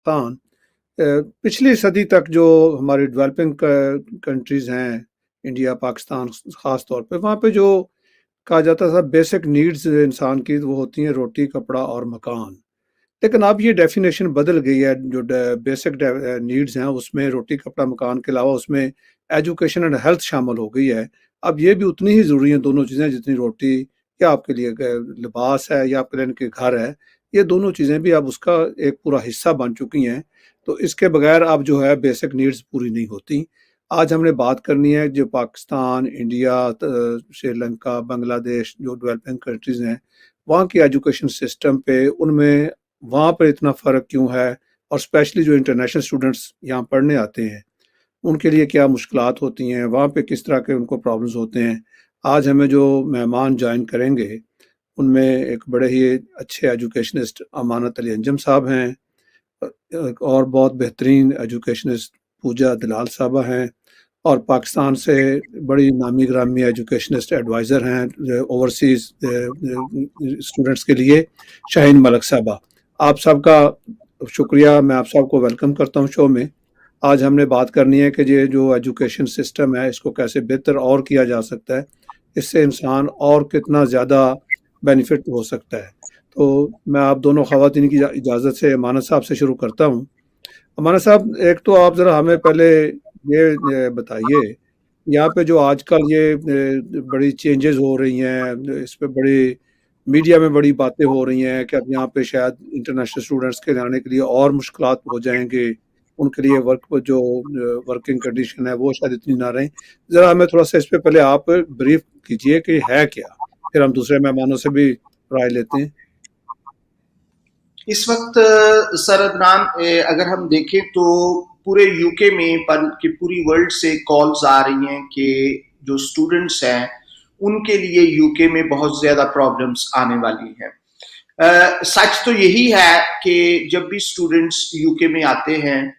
पाकिस्तान पिछली सदी तक जो हमारी डेवलपिंग कंट्रीज़ हैं, इंडिया, पाकिस्तान ख़ास तौर पे, वहाँ पे जो कहा जाता था बेसिक नीड्स इंसान की वो होती हैं रोटी, कपड़ा और मकान। लेकिन अब ये डेफ़िनेशन बदल गई है, जो बेसिक नीड्स हैं उसमें रोटी, कपड़ा, मकान के अलावा उसमें एजुकेशन एंड हेल्थ शामिल हो गई है। अब ये भी उतनी ही ज़रूरी हैं दोनों चीज़ें जितनी रोटी या आपके लिए लिबास है या आपके लिए के घर है। ये दोनों चीज़ें भी अब उसका एक पूरा हिस्सा बन चुकी हैं। तो इसके बगैर अब जो है बेसिक नीड्स पूरी नहीं होती। आज हमने बात करनी है जो पाकिस्तान, इंडिया, श्रीलंका, बांग्लादेश जो डेवलपिंग कंट्रीज़ हैं, वहाँ की एजुकेशन सिस्टम पे, उनमें वहाँ पर इतना फ़र्क क्यों है और स्पेशली जो इंटरनेशनल स्टूडेंट्स यहाँ पढ़ने आते हैं, उनके लिए क्या मुश्किलात होती हैं, वहाँ पे किस तरह के उनको प्रॉब्लम्स होते हैं। आज हमें जो मेहमान जॉइन करेंगे, उनमें एक बड़े ही अच्छे एजुकेशनिस्ट अमानत अली अंजम साहब हैं, और बहुत बेहतरीन एजुकेशनिस्ट पूजा दलाल साहबा हैं, और पाकिस्तान से बड़ी नामी ग्रामी एजुकेशनिस्ट एडवाइज़र हैं ओवरसीज़ स्टूडेंट्स के लिए, शाहीन मलिक साहबा। आप सबका शुक्रिया, मैं आप सबको वेलकम करता हूँ शो में। आज हमने बात करनी है कि ये जो एजुकेशन सिस्टम है इसको कैसे बेहतर और किया जा सकता है, इससे इंसान और कितना ज़्यादा बेनिफिट हो सकता है। तो मैं आप दोनों ख़वातीन की इजाज़त से अमानत साहब से शुरू करता हूँ। अमानत साहब, एक तो आप ज़रा हमें पहले ये बताइए, यहाँ पे जो आजकल ये बड़ी चेंजेस हो रही हैं, इस पे बड़ी मीडिया में बड़ी बातें हो रही हैं कि अब यहाँ पे शायद इंटरनेशनल स्टूडेंट्स के आने के लिए और मुश्किलात हो जाएँगे, उनके लिए वर्किंग कंडीशन है वो शायद इतनी ना रहें। ज़रा हमें थोड़ा-सा इस पे पहले आप ब्रीफ कीजिए कि है क्या? फिर हम दूसरे मेहमानों से भी राय लेते हैं। इस वक्त सर अदनान, अगर हम देखें तो पूरे यूके में बल्कि पूरी वर्ल्ड से कॉल्स आ रही हैं कि जो स्टूडेंट्स हैं उनके लिए यूके में बहुत ज्यादा प्रॉब्लम्स आने वाली हैं। सच तो यही है कि जब भी स्टूडेंट्स यूके में आते हैं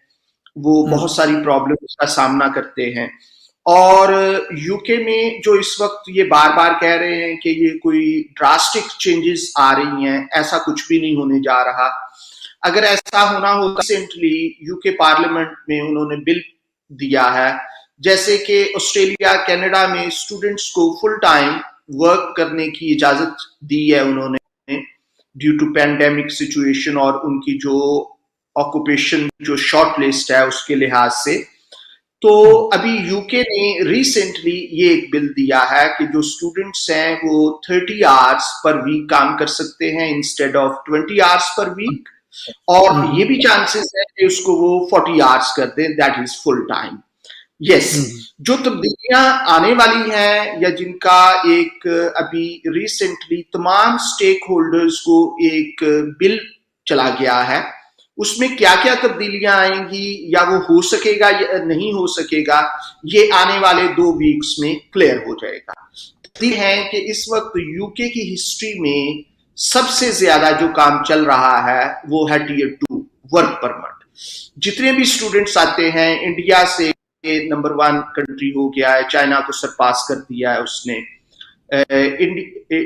वो बहुत सारी प्रॉब्लम्स का सामना करते हैं, और यूके में जो इस वक्त ये बार बार कह रहे हैं कि ये कोई ड्रास्टिक चेंजेस आ रही हैं, ऐसा कुछ भी नहीं होने जा रहा। अगर ऐसा होना हो, रिसेंटली यूके पार्लियामेंट में उन्होंने बिल दिया है जैसे कि ऑस्ट्रेलिया, कनाडा में स्टूडेंट्स को फुल टाइम वर्क करने की इजाजत दी है उन्होंने, ड्यू टू पैंडेमिक सिचुएशन और उनकी जो ऑक्यूपेशन जो शॉर्ट लिस्ट है उसके लिहाज से। तो अभी यूके ने रिसेंटली ये एक बिल दिया है कि जो स्टूडेंट्स हैं वो 30 आवर्स पर वीक काम कर सकते हैं instead of 20 hours per week, और ये भी चांसेस है कि उसको वो 40 आवर्स कर दें, that is full time. Yes, जो तब्दीलियां आने वाली हैं या जिनका एक अभी रिसेंटली तमाम स्टेक होल्डर्स को एक बिल चला गया है, उसमें क्या क्या तब्दीलियां आएंगी या वो हो सकेगा या नहीं हो सकेगा, ये आने वाले 2 वीक्स में क्लियर हो जाएगा। है कि इस वक्त यूके की हिस्ट्री में सबसे ज्यादा जो काम चल रहा है वो है Tier 2 वर्क परमिट। जितने भी स्टूडेंट्स आते हैं, इंडिया से नंबर 1 कंट्री हो गया है, चाइना को सरपास कर दिया है उसने।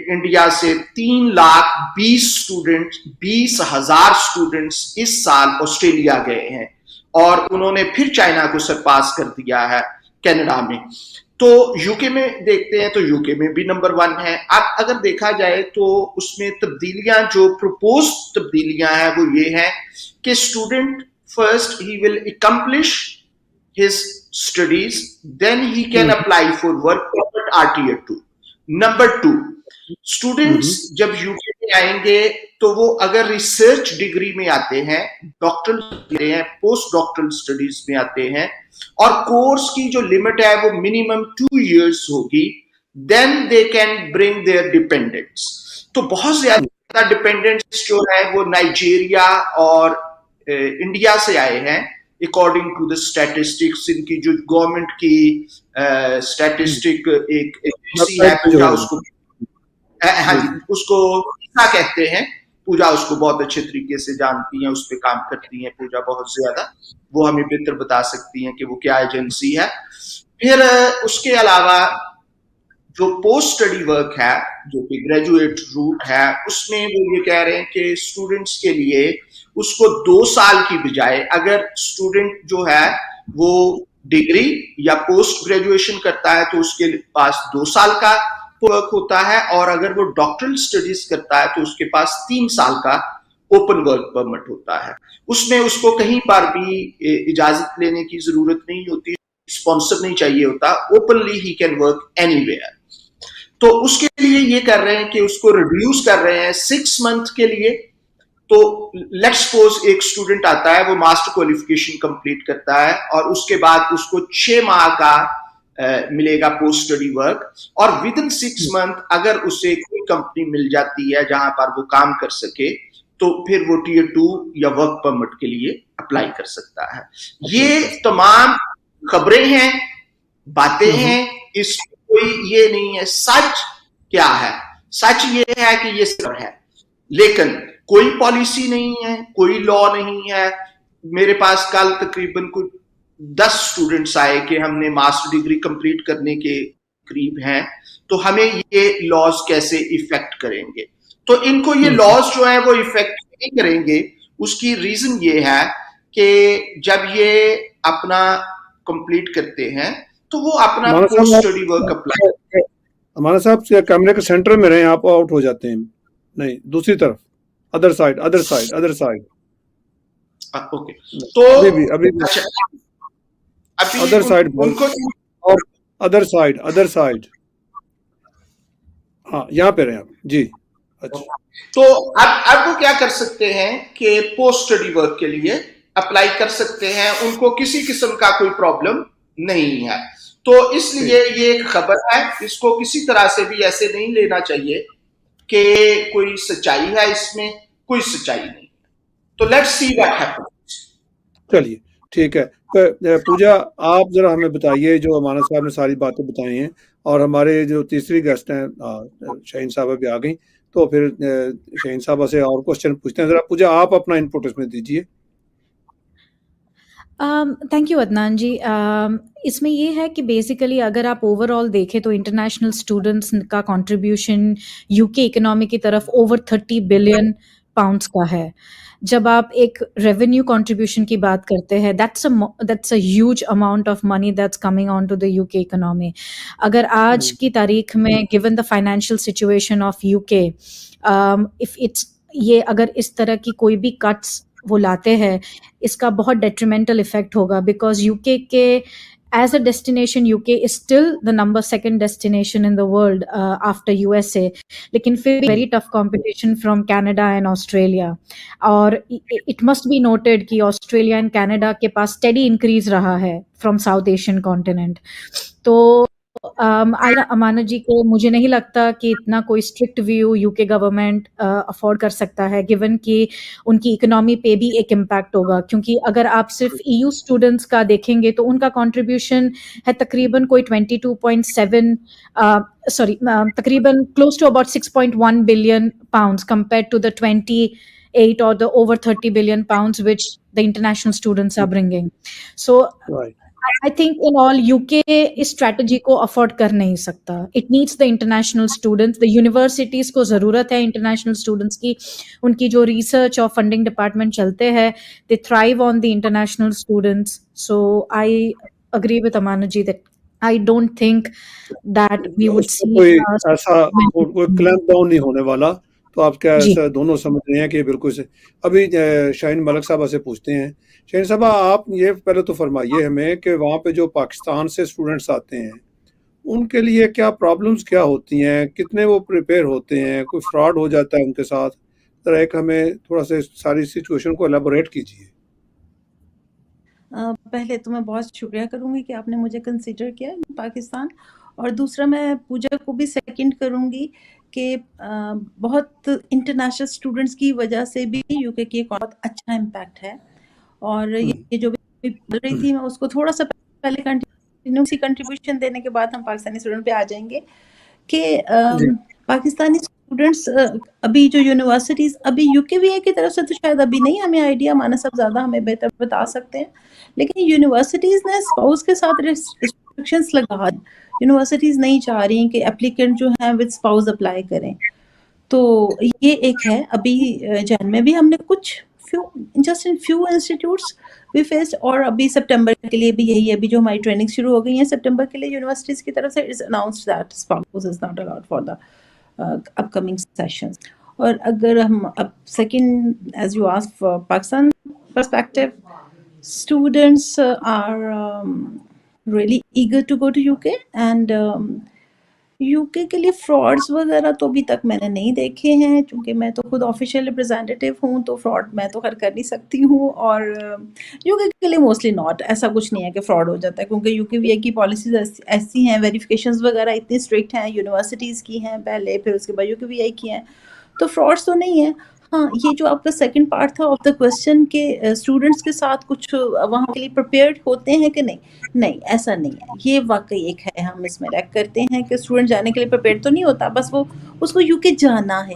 इंडिया से 3,20,000 स्टूडेंट्स इस साल ऑस्ट्रेलिया गए हैं, और उन्होंने फिर चाइना को सरपास कर दिया है कनाडा में। तो यूके में देखते हैं तो यूके में भी नंबर 1 है। अब अगर देखा जाए तो उसमें तब्दीलियां, जो प्रपोज तब्दीलियां हैं वो ये है कि student first he will accomplish his studies, then he can apply for work permit or Tier 2. Number 2, students जब यूके में आएंगे तो वो अगर रिसर्च डिग्री में आते हैं, डॉक्टरल हैं, पोस्ट डॉक्टरल स्टडीज में आते हैं, और कोर्स की जो लिमिट है वो मिनिमम 2 years होगी, then they can bring their dependents. तो बहुत ज्यादा डिपेंडेंट्स जो है वो नाइजीरिया और इंडिया से आए हैं, अकॉर्डिंग टू द स्टैटिस्टिक्स। इनकी जो गवर्नमेंट की स्टैटिस्टिक एक एजेंसी है, पूजा उसको, हाँ जी, उसको क्या कहते हैं, पूजा उसको बहुत अच्छे तरीके से जानती हैं, उस पर काम करती हैं पूजा बहुत ज्यादा, वो हमें बेहतर बता सकती हैं कि वो क्या एजेंसी है। फिर उसके अलावा जो पोस्ट स्टडी वर्क है जो कि ग्रेजुएट रूट है, उसमें वो ये कह रहे हैं कि स्टूडेंट्स के लिए उसको 2 साल की बजाय, अगर स्टूडेंट जो है वो डिग्री या पोस्ट ग्रेजुएशन करता है तो उसके पास 2 साल का वर्क होता है, और अगर वो डॉक्टरल स्टडीज करता है तो उसके पास 3 साल का ओपन वर्क परमिट होता है। उसमें उसको कहीं पर भी इजाजत लेने की जरूरत नहीं होती, स्पॉन्सर नहीं चाहिए होता, openly he can work anywhere. तो उसके लिए ये कर रहे हैं कि उसको रिड्यूस कर रहे हैं 6 मंथ के लिए। तो लेट्स सपोज एक स्टूडेंट आता है, वो मास्टर क्वालिफिकेशन कंप्लीट करता है और उसके बाद उसको 6 माह का मिलेगा पोस्ट स्टडी वर्क, और विद इन 6 मंथ अगर उसे कोई कंपनी मिल जाती है जहां पर वो काम कर सके, तो फिर वो टीयर 2 या वर्क परमिट के लिए अप्लाई कर सकता है। ये तमाम खबरें हैं, बातें हैं, इसमें कोई ये नहीं है। सच क्या है? सच ये है कि ये सब है, लेकिन कोई पॉलिसी नहीं है, कोई लॉ नहीं है। मेरे पास कल तकरीबन कुछ 10 स्टूडेंट्स आए कि हमने मास्टर डिग्री कंप्लीट करने के करीब हैं, तो हमें ये लॉज कैसे इफेक्ट करेंगे। तो इनको ये लॉज जो है वो इफेक्ट नहीं करेंगे। उसकी रीजन ये है कि जब ये अपना कंप्लीट करते हैं तो वो अपना पोस्ट स्टडी वर्क अप्लाई। हमारा साहब कैमरे के सेंटर में रहे, आप आउट हो जाते हैं। नहीं, दूसरी तरफ, other side, other side, other side. Okay, तो अभी अच्छा, अभी अदर साइड उनको और अदर साइड, अदर साइड। हाँ, यहाँ पे रहे आप जी। अच्छा, तो अब वो क्या कर सकते हैं कि पोस्ट स्टडी वर्क के लिए अप्लाई कर सकते हैं, उनको किसी किस्म का कोई प्रॉब्लम नहीं है। तो इसलिए ये एक खबर है, इसको किसी तरह से भी ऐसे नहीं लेना चाहिए कि कोई सच्चाई है इसमें, कोई सच्चाई नहीं। तो लेट्स सी व्हाट हैपेंस। चलिए ठीक है। तो पूजा, आप जरा हमें बताइए, जो अमानत साहब ने सारी बातें बताई हैं, और हमारे जो तीसरी गेस्ट हैं शाहीन साहबा भी आ गई, तो फिर शाहीन साहबा से और क्वेश्चन पूछते हैं। जरा पूजा, आप अपना इनपुट इसमें दीजिए। थैंक यू अदनान जी। इसमें ये है कि बेसिकली अगर आप ओवरऑल देखें तो इंटरनेशनल स्टूडेंट्स का कंट्रीब्यूशन यूके इकोनॉमी की तरफ ओवर 30 बिलियन पाउंड्स का है। जब आप एक रेवेन्यू कंट्रीब्यूशन की बात करते हैं, that's a huge amount of money that's coming on to the UK economy. अगर आज की तारीख में given the financial situation of UK, if it's ये अगर इस तरह की कोई भी कट्स वो लाते हैं, इसका बहुत डेट्रीमेंटल इफेक्ट होगा, बिकॉज यूके के as a destination UK is still the number 2 destination in the world after USA, लेकिन फिर very tough competition from Canada and Australia. और इट मस्ट बी नोटेड कि ऑस्ट्रेलिया एंड कनाडा के पास steady increase रहा है from south Asian continent. तो अमानत जी को मुझे नहीं लगता कि इतना कोई strict view UK government afford कर सकता है, गिवन कि उनकी इकोनॉमी पे भी एक इम्पैक्ट होगा। क्योंकि अगर आप सिर्फ ईयू स्टूडेंट्स का देखेंगे तो उनका कंट्रीब्यूशन है तकरीबन कोई 22.7 तकरीबन close to about 6.1 billion pounds compared to the 28 or the over 30 billion pounds which the international students are bringing. So I think in all UK इस strategy को afford कर नहीं सकता. It needs the international students. The universities को ज़रूरत है international students की. उनकी जो research और funding department चलते हैं, they thrive on the international students. So I agree with Amanat ji that I don't think that we would see कोई ऐसा कोई clamp down नहीं होने वाला। तो आप क्या ऐसा दोनों समझ रहे हैं कि बिल्कुल से। अभी शाहीन मलिक साहबा से पूछते हैं। शाहीन साहबा, आप ये पहले तो फरमाइए हमें कि वहाँ पे जो पाकिस्तान से स्टूडेंट्स आते हैं, उनके लिए क्या प्रॉब्लम्स क्या होती हैं, कितने वो प्रिपेयर होते हैं, कोई फ्रॉड हो जाता है उनके साथ? जरा एक हमें थोड़ा सा सारी सिचुएशन को एलाबोरेट कीजिए। पहले तो मैं बहुत शुक्रिया करूंगी कि आपने मुझे कंसिडर किया पाकिस्तान, और दूसरा मैं पूजा को भी सेकंड करूंगी कि बहुत इंटरनेशनल स्टूडेंट्स की वजह से भी यूके की एक बहुत अच्छा इम्पैक्ट है। और ये जो भी बोल रही थी मैं उसको थोड़ा सा पहले कंट्रीब्यूशन देने के बाद हम पाकिस्तानी स्टूडेंट पे आ जाएंगे कि पाकिस्तानी स्टूडेंट्स अभी जो यूनिवर्सिटीज अभी यूकेवीए की तरफ से तो शायद अभी नहीं हमें आइडिया, माना सब ज़्यादा हमें बेहतर बता सकते हैं, लेकिन यूनिवर्सिटीज़ ने स्पाउस के साथ रिस्ट्रिक्शंस लगा यूनिवर्सिटीज नहीं चाह रही कि एप्लीकेंट जो हैं विद स्पाउस अप्लाई करें। तो ये एक है। अभी जैन में भी हमने कुछ just in few institutes we faced, और अभी सितंबर के लिए भी यही है। अभी जो हमारी ट्रेनिंग शुरू हो गई है सितंबर के लिए यूनिवर्सिटीज की तरफ से, it's announced that spouse is not allowed for the upcoming sessions. और अगर हम अब second, as you asked for Pakistan perspective, students are really eager to go to UK, and UK के लिए फ्रॉड्स वगैरह तो अभी तक मैंने नहीं देखे हैं, क्योंकि मैं तो खुद ऑफिशियल रिप्रेजेंटेटिव हूँ, तो फ्रॉड मैं तो खैर कर नहीं सकती हूँ। और UK के लिए मोस्टली नॉट, ऐसा कुछ नहीं है कि फ्रॉड हो जाता है, क्योंकि UKVI की पॉलिसीज ऐसी हैं, वेरिफिकेशंस वगैरह इतनी स्ट्रिक्ट हैं, यूनिवर्सिटीज़ की हैं पहले, फिर उसके बाद UKVI की हैं, तो फ्रॉड्स तो नहीं है। हाँ, ये जो आपका सेकंड पार्ट था ऑफ द क्वेश्चन के स्टूडेंट्स के साथ कुछ वहाँ के लिए प्रिपेयर्ड होते हैं कि नहीं, नहीं ऐसा नहीं है। ये वाकई एक है, हम इसमें रैक करते हैं कि स्टूडेंट जाने के लिए प्रिपेयर्ड तो नहीं होता, बस वो उसको यूके जाना है,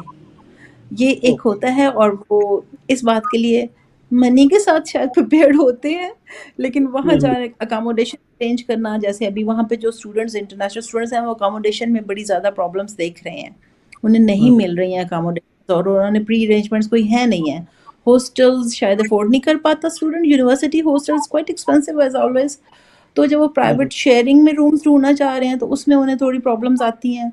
ये एक होता है। और वो इस बात के लिए मनी के साथ शायद प्रिपेयर्ड होते हैं, लेकिन वहाँ जाने अकोमोडेशन अरेंज करना, जैसे अभी वहाँ पे जो स्टूडेंट्स इंटरनेशनल स्टूडेंट्स हैं वो अकोमोडेशन में बड़ी ज़्यादा प्रॉब्लम्स देख रहे हैं, उन्हें नहीं मिल रही हैं अकोमोडेशन, और उन्होंने प्री अरेंजमेंट्स कोई है नहीं है। हॉस्टल्स शायद अफोर्ड नहीं कर पाता student, university hostels quite expensive as always. तो जब वो प्राइवेट शेयरिंग में रूम्स ढूंढना चाह रहे हैं तो उसमें उन्हें थोड़ी प्रॉब्लम्स आती हैं।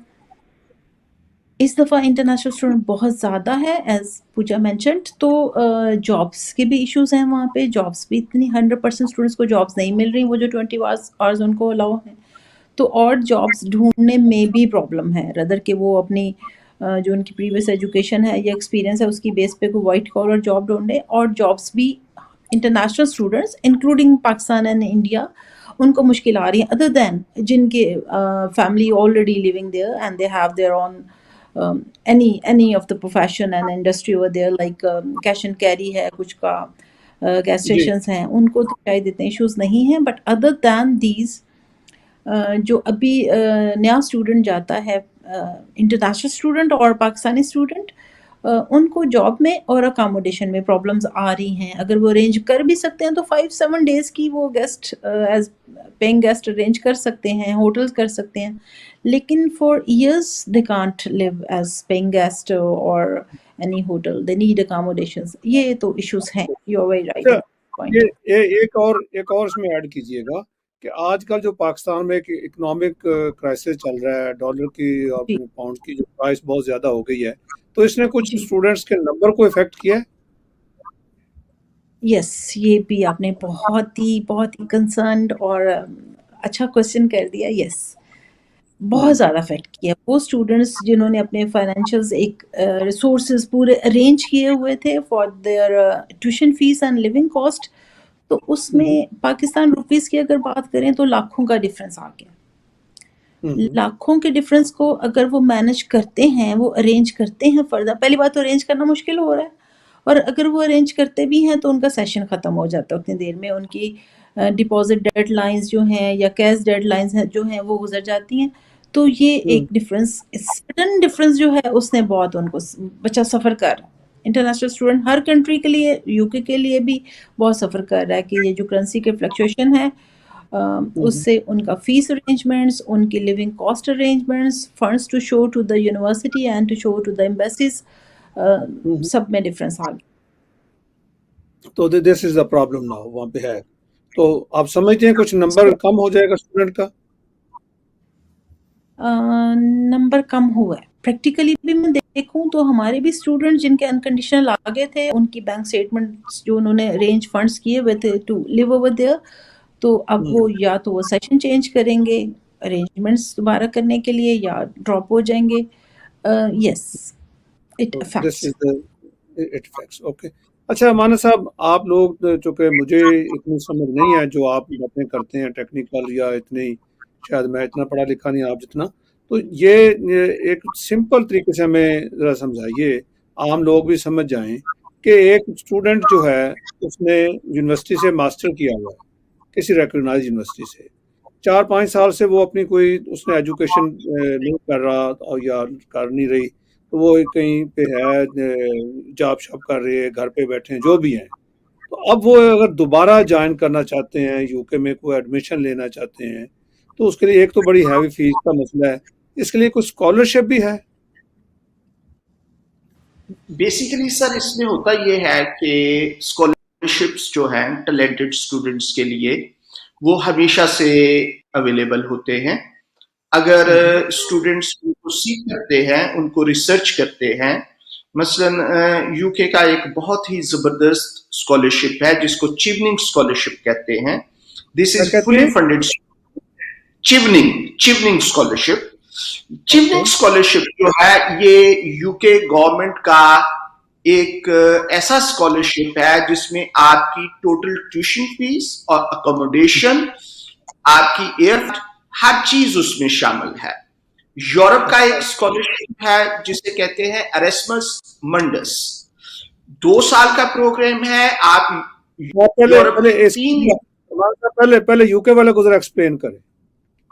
इस दफ़ा इंटरनेशनल स्टूडेंट बहुत ज़्यादा है, एज पूजा मैंशनड। तो जॉब्स के भी इश्यूज हैं वहाँ पे, जॉब्स भी इतनी 100% स्टूडेंट्स को जॉब्स नहीं मिल रही, वो जो 20 आवर्स उनको अलाउ है, तो और जॉब्स ढूंढने में भी प्रॉब्लम है, रदर के वो अपनी जो उनकी प्रीवियस एजुकेशन है या एक्सपीरियंस है उसकी बेस पे कोई वाइट कॉलर जॉब ढूंढे। और जॉब्स भी international students including Pakistan and India, उनको मुश्किल आ रही है, अदर दैन जिनके family already living there and they have there on any of the profession and industry over there, like cash and carry है कुछ का, गैस स्टेशंस हैं, उनको तो शायद इतने इश्यूज नहीं हैं। बट अदर दैन दीज जो अभी नया स्टूडेंट जाता है, इंटरनेशनल स्टूडेंट और पाकिस्तानी स्टूडेंट, उनको जॉब में और अकोमोडेशन में प्रॉब्लम्स आ रही हैं। अगर वो अरेंज कर भी सकते हैं तो 5-7 डेज़ की वो guest as paying guest arrange कर सकते हैं, होटल्स कर सकते हैं, लेकिन for years they can't live as paying guest और any hotel, they need accommodations. ये तो इश्यूज हैं, you are very right point. ये एक और इसमें ऐड कीजिएगा कि आजकल जो पाकिस्तान में एक इकोनॉमिक क्राइसिस चल रहा है, डॉलर की और पाउंड की जो प्राइस बहुत ज्यादा हो गई है, तो इसने कुछ स्टूडेंट्स के नंबर को इफेक्ट किया है। यस, ये भी आपने बहुत ही कंसर्न्ड और अच्छा क्वेश्चन कर दिया। यस, बहुत ज़्यादा अफेक्ट किया। वो स्टूडेंट्स जिन्होंने अपने फाइनेंशियल एक रिसोर्सेज पूरे अरेंज किए हुए थे for their tuition fees and living cost, तो उसमें पाकिस्तान रुपीस की अगर बात करें तो लाखों का डिफरेंस आ गया। लाखों के डिफरेंस को अगर वो मैनेज करते हैं, वो अरेंज करते हैं फर्दर, पहली बात तो अरेंज करना मुश्किल हो रहा है, और अगर वो अरेंज करते भी हैं तो उनका सेशन ख़त्म हो जाता है उतनी देर में, उनकी डिपॉजिट डेडलाइंस जो हैं या कैश डेडलाइंस हैं जो हैं वो गुजर जाती हैं। तो ये एक डिफरेंस, सडन डिफरेंस जो है उसने बहुत उनको बच्चा सफ़र कर रहा है। इंटरनेशनल स्टूडेंट हर कंट्री के लिए, यूके के लिए भी बहुत सफ़र कर रहा है कि ये जो करेंसी के फ्लक्चुएशन है उससे उनका फीस अरेंजमेंट्स, उनकी living cost arrangements, funds to show to the university and to show to the embassies, सब में डिफरेंस आ गया। तो this is the problem now वहाँ पे है। तो आप समझते हैं कुछ नंबर कम हो जाएगा स्टूडेंट का? नंबर कम हुआ है प्रैक्टिकली भी। मैं देखूं तो हमारे भी स्टूडेंट जिनके अनकंडीशनल आ गए थे, उनकी बैंक स्टेटमेंट्स जो उन्होंने अरेंज फंड्स किए हुए थे टू लिव ओवर देयर, तो अब वो या तो वो सेशन चेंज करेंगे अरेंजमेंट्स दोबारा करने के लिए, या ड्रॉप हो जाएंगे। Yes, it affects. ओके, अच्छा माना साहब, आप लोग, चूँकि मुझे इतनी समझ नहीं है जो आप बातें करते हैं टेक्निकल, या इतनी शायद मैं इतना पढ़ा लिखा नहीं आप जितना, तो ये एक सिंपल तरीके से हमें ज़रा समझाइए, आम लोग भी समझ जाएं कि एक स्टूडेंट जो है उसने यूनिवर्सिटी से मास्टर किया हुआ है, किसी रिकॉग्नाइज्ड यूनिवर्सिटी से, 4-5 साल से वो अपनी कोई उसने एजुकेशन नहीं कर रहा और या कर नहीं रही, तो वो कहीं पे है, जॉब शॉप कर रही है, घर पे बैठे हैं, जो भी हैं। तो अब वो अगर दोबारा ज्वाइन करना चाहते हैं, यूके में कोई एडमिशन लेना चाहते हैं, तो उसके लिए एक तो बड़ी हैवी फीस का मसला है, इसके लिए कुछ स्कॉलरशिप भी है? बेसिकली सर इसमें होता ये है कि स्कॉलरशिप्स जो हैं टैलेंटेड स्टूडेंट्स के लिए वो हमेशा से अवेलेबल होते हैं। अगर स्टूडेंट्स उनको सीख करते हैं, उनको रिसर्च करते हैं, मसलन यूके का एक बहुत ही जबरदस्त स्कॉलरशिप है जिसको चिवनिंग स्कॉलरशिप कहते हैं। This is fully funded Chevening scholarship. Chevening scholarship जो है ये यूके गवर्नमेंट का एक ऐसा स्कॉलरशिप है जिसमें आपकी टोटल ट्यूशन फीस और अकोमोडेशन, आपकी एयर, हर चीज उसमें शामिल है। यूरोप का एक स्कॉलरशिप है जिसे कहते हैं एरेस्मस मंडस, 2 साल का प्रोग्राम है। आप पहले यूके वाले को जरा एक्सप्लेन करें।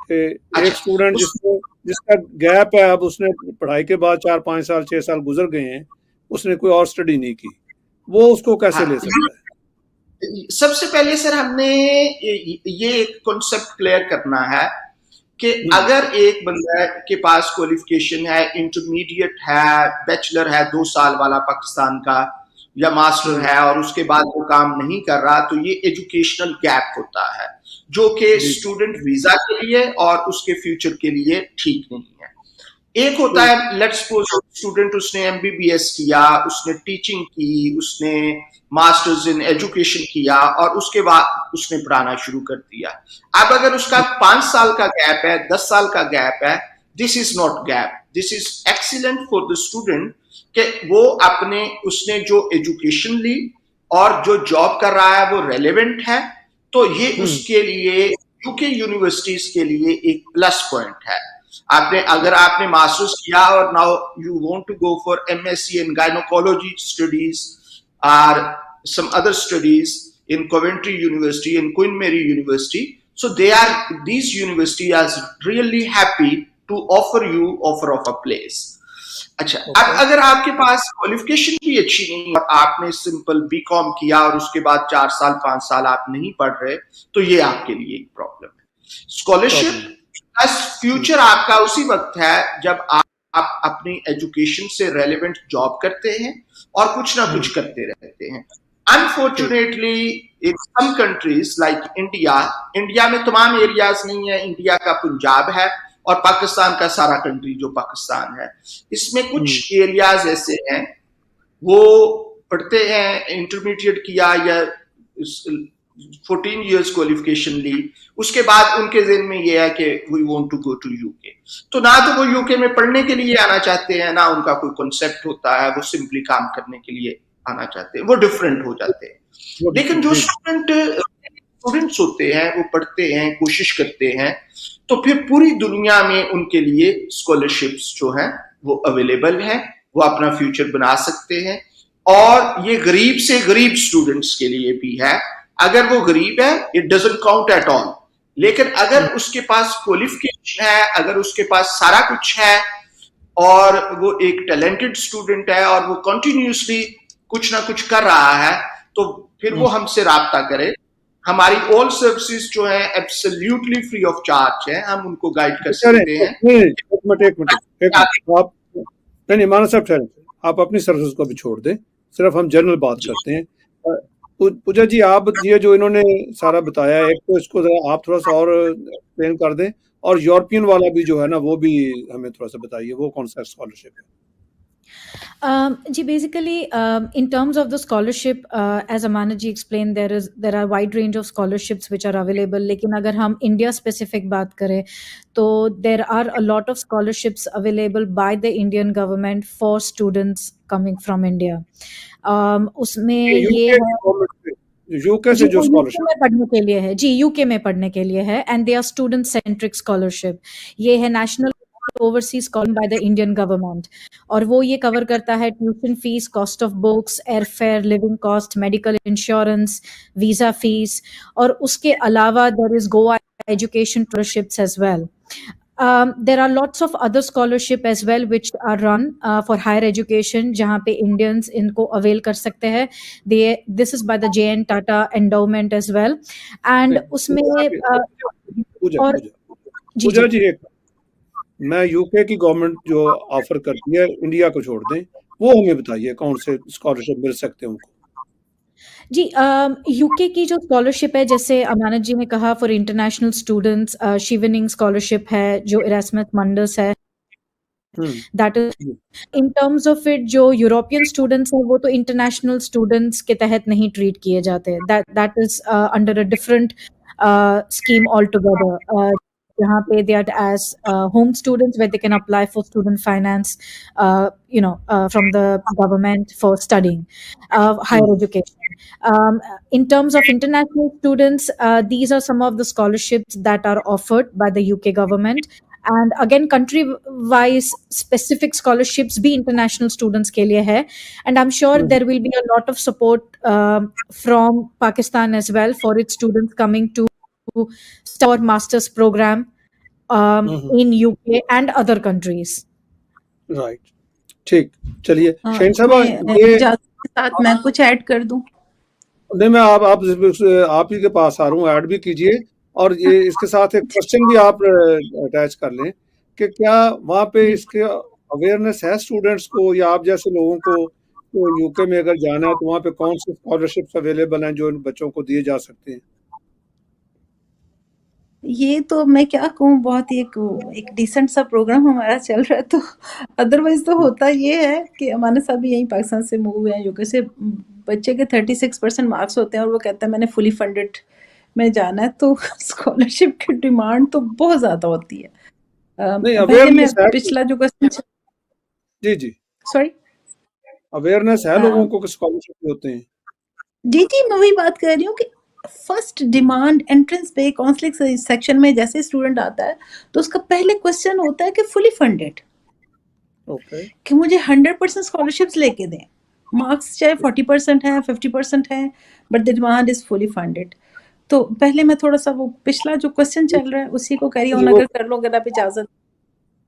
एक स्टूडेंट जिसका गैप है, अब उसने पढ़ाई के बाद 4-5 साल 6 साल गुजर गए हैं, उसने कोई और स्टडी नहीं की, वो उसको कैसे ले सकता है? सबसे पहले सर हमने ये एक कॉन्सेप्ट क्लियर करना है कि अगर एक बंदा के पास क्वालिफिकेशन है, इंटरमीडिएट है, बैचलर है 2 साल वाला पाकिस्तान का, या मास्टर है और उसके बाद वो काम नहीं कर रहा, तो ये एजुकेशनल गैप होता है जो कि स्टूडेंट वीजा के लिए और उसके फ्यूचर के लिए ठीक नहीं है। एक होता है लेट्स सपोज स्टूडेंट उसने एमबीबीएस किया, उसने टीचिंग की, उसने मास्टर्स इन एजुकेशन किया और उसके बाद उसने पढ़ाना शुरू कर दिया। अब अगर उसका 5 साल का गैप है, 10 साल का गैप है, this is not gap, this is excellent for the student कि वो उसने जो एजुकेशन ली और जो जॉब कर रहा है वो रेलेवेंट है, तो ये उसके लिए यूके यूनिवर्सिटीज के लिए एक प्लस पॉइंट है। अगर आपने मास्टर्स किया और now you want to go for MSc in gynaecology studies और some other studies in Coventry University, in Queen Mary University, so these universities are really happy to offer you offer of a place. अच्छा, अब अगर आपके पास qualification भी अच्छी नहीं और आपने सिंपल बीकॉम किया और उसके बाद 4 साल 5 साल आप नहीं पढ़ रहे, तो ये आपके लिए एक प्रॉब्लम है। स्कॉलरशिप प्लस फ्यूचर आपका उसी वक्त है जब आप अपनी एजुकेशन से रेलेवेंट जॉब करते हैं और कुछ ना कुछ करते रहते हैं। Unfortunately in some countries like India में तमाम एरियाज नहीं है, इंडिया का पंजाब है और पाकिस्तान का सारा कंट्री जो पाकिस्तान है, इसमें कुछ एरियाज ऐसे हैं वो पढ़ते हैं, इंटरमीडिएट किया या 14 इयर्स क्वालिफिकेशन ली, उसके बाद उनके ज़हन में ये है कि we want to go to UK, तो ना तो वो यूके में पढ़ने के लिए आना चाहते हैं, ना उनका कोई कॉन्सेप्ट होता है, वो सिंपली काम करने के लिए आना चाहते हैं, वो डिफरेंट हो जाते हैं। लेकिन जो स्टूडेंट्स होते हैं वो पढ़ते हैं, कोशिश करते हैं, तो फिर पूरी दुनिया में उनके लिए स्कॉलरशिप्स जो हैं वो अवेलेबल हैं, वो अपना फ्यूचर बना सकते हैं। और ये गरीब से गरीब स्टूडेंट्स के लिए भी है। अगर वो गरीब है it doesn't count at all, लेकिन अगर उसके पास क्वालिफिकेशन है, अगर उसके पास सारा कुछ है और वो एक टैलेंटेड स्टूडेंट है और वो कंटिन्यूसली कुछ ना कुछ कर रहा है, तो फिर वो हमसे राब्ता करे। हमारी ऑल सर्विसेज जो है एब्सोल्युटली फ्री ऑफ चार्ज है, हम उनको गाइड कर सकते हैं। एक मिनट आप नहीं माना साहब, ठहरें, आप अपनी सर्विस को भी छोड़ दें, सिर्फ हम जनरल बात करते हैं। पूजा जी, आप ये जो इन्होंने सारा बताया है, एक तो इसको जरा आप थोड़ा सा और एक्सप्लेन कर दें, और यूरोपियन वाला भी जो है ना वो भी हमें थोड़ा सा बताइए, वो कौन सा स्कॉलरशिप है? जी, basically, in terms of the scholarship, as Amana ji explained, there are wide range of scholarships which are available. लेकिन अगर हम India specific बात करें, तो there are a lot of scholarships available by the Indian government for students coming from India. उसमें ये है UK से जो स्कॉलरशिप में पढ़ने के लिए है, जी यूके में पढ़ने के लिए है, and they are student centric scholarship. ये है national overseas call by the Indian government, और वो ये कवर करता है tuition fees, cost of books, airfare, living cost, medical insurance, visa fees, और उसके अलावा there is Goa education scholarships as well. There are lots of other scholarship as well which are run for higher education, जहाँ पे Indians इनको avail कर सकते हैं. This is by the JN Tata endowment as well, and उसमें और जी, पूजा जी। जी एक मैं यूके की गवर्नमेंट जो ऑफर करती है इंडिया को छोड़ दें, वो हमें बताइए कौन से स्कॉलरशिप मिल सकते हैं उनको? जी, यूके की जो स्कॉलरशिप है, जैसे अमानत जी ने कहा, for international students Chevening scholarship है, जो इरास्मस मंडस है, हुँ, दैट इज जी, इन टर्म्स ऑफ इट। जो यूरोपियन स्टूडेंट्स हैं वो तो इंटरनेशनल स्टूडेंट्स के तहत नहीं ट्रीट किए जाते, that is under a different scheme all together, जहाँ पे they are as home students where they can apply for student finance from the government for studying higher hmm, education. In terms of international students, these are some of the scholarships that are offered by the UK government. And again, country wise specific scholarships भी international students के लिए है, and I'm sure hmm, there will be a lot of support from Pakistan as well for its students coming to start master's program hmm, hmm, in UK and other countries. Right, ठीक। चलिए, शहीन साहबा इसमें ये इजाज़त के साथ मैं कुछ ऐड कर दूँ? नहीं मैं आप ही के पास आ रहा हूँ, ऐड भी कीजिए और ये इसके साथ एक क्वेश्चन भी आप अटैच कर लें कि क्या वहाँ पे जी। इसके अवेयरनेस है स्टूडेंट्स को या आप जैसे लोगों को तो यूके में अगर जाना है तो वहाँ पे कौन सी स्कॉलरशिप्स अवेलेबल हैं जो इन बच्चों को दिए जा सकते हैं? ये तो मैं क्या कहूँ, बहुत ही एक डिसेंट सा प्रोग्राम हमारा चल रहा है, तो अदरवाइज़ तो हुँ, होता ये है कि अमानत साहब भी यहीं पाकिस्तान से मूव हुए हैं, यूके से। बच्चे के 36% मार्क्स होते हैं और वो कहता है मैंने फुली फंडेड में जाना है, तो स्कॉलरशिप की डिमांड तो बहुत ज़्यादा होती है। नहीं पहले मैं अवेयरनेस है पिछला जो क्वेश्चन जी, जी। सॉरी अवेयरनेस है लोगों हाँ। को कि स्कॉलरशिप भी होते हैं। जी, जी, मैं वही बात कर रही हूँ कि फर्स्ट डिमांड एंट्रेंस पे काउंसलिंग सेक्शन में जैसे स्टूडेंट आता है, तो उसका पहले क्वेश्चन होता है कि फुली फंडेड, ओके। कि मुझे 100% स्कॉलरशिप्स लेके दें। मार्क्स चाहे 40% है, 50% है, but the demand is fully funded. तो पहले मैं थोड़ा-सा वो पिछला जो क्वेश्चन चल रहा है, उसी को कैरी जी, ऑन वो अगर कर लो, अगर आप इजाज़त।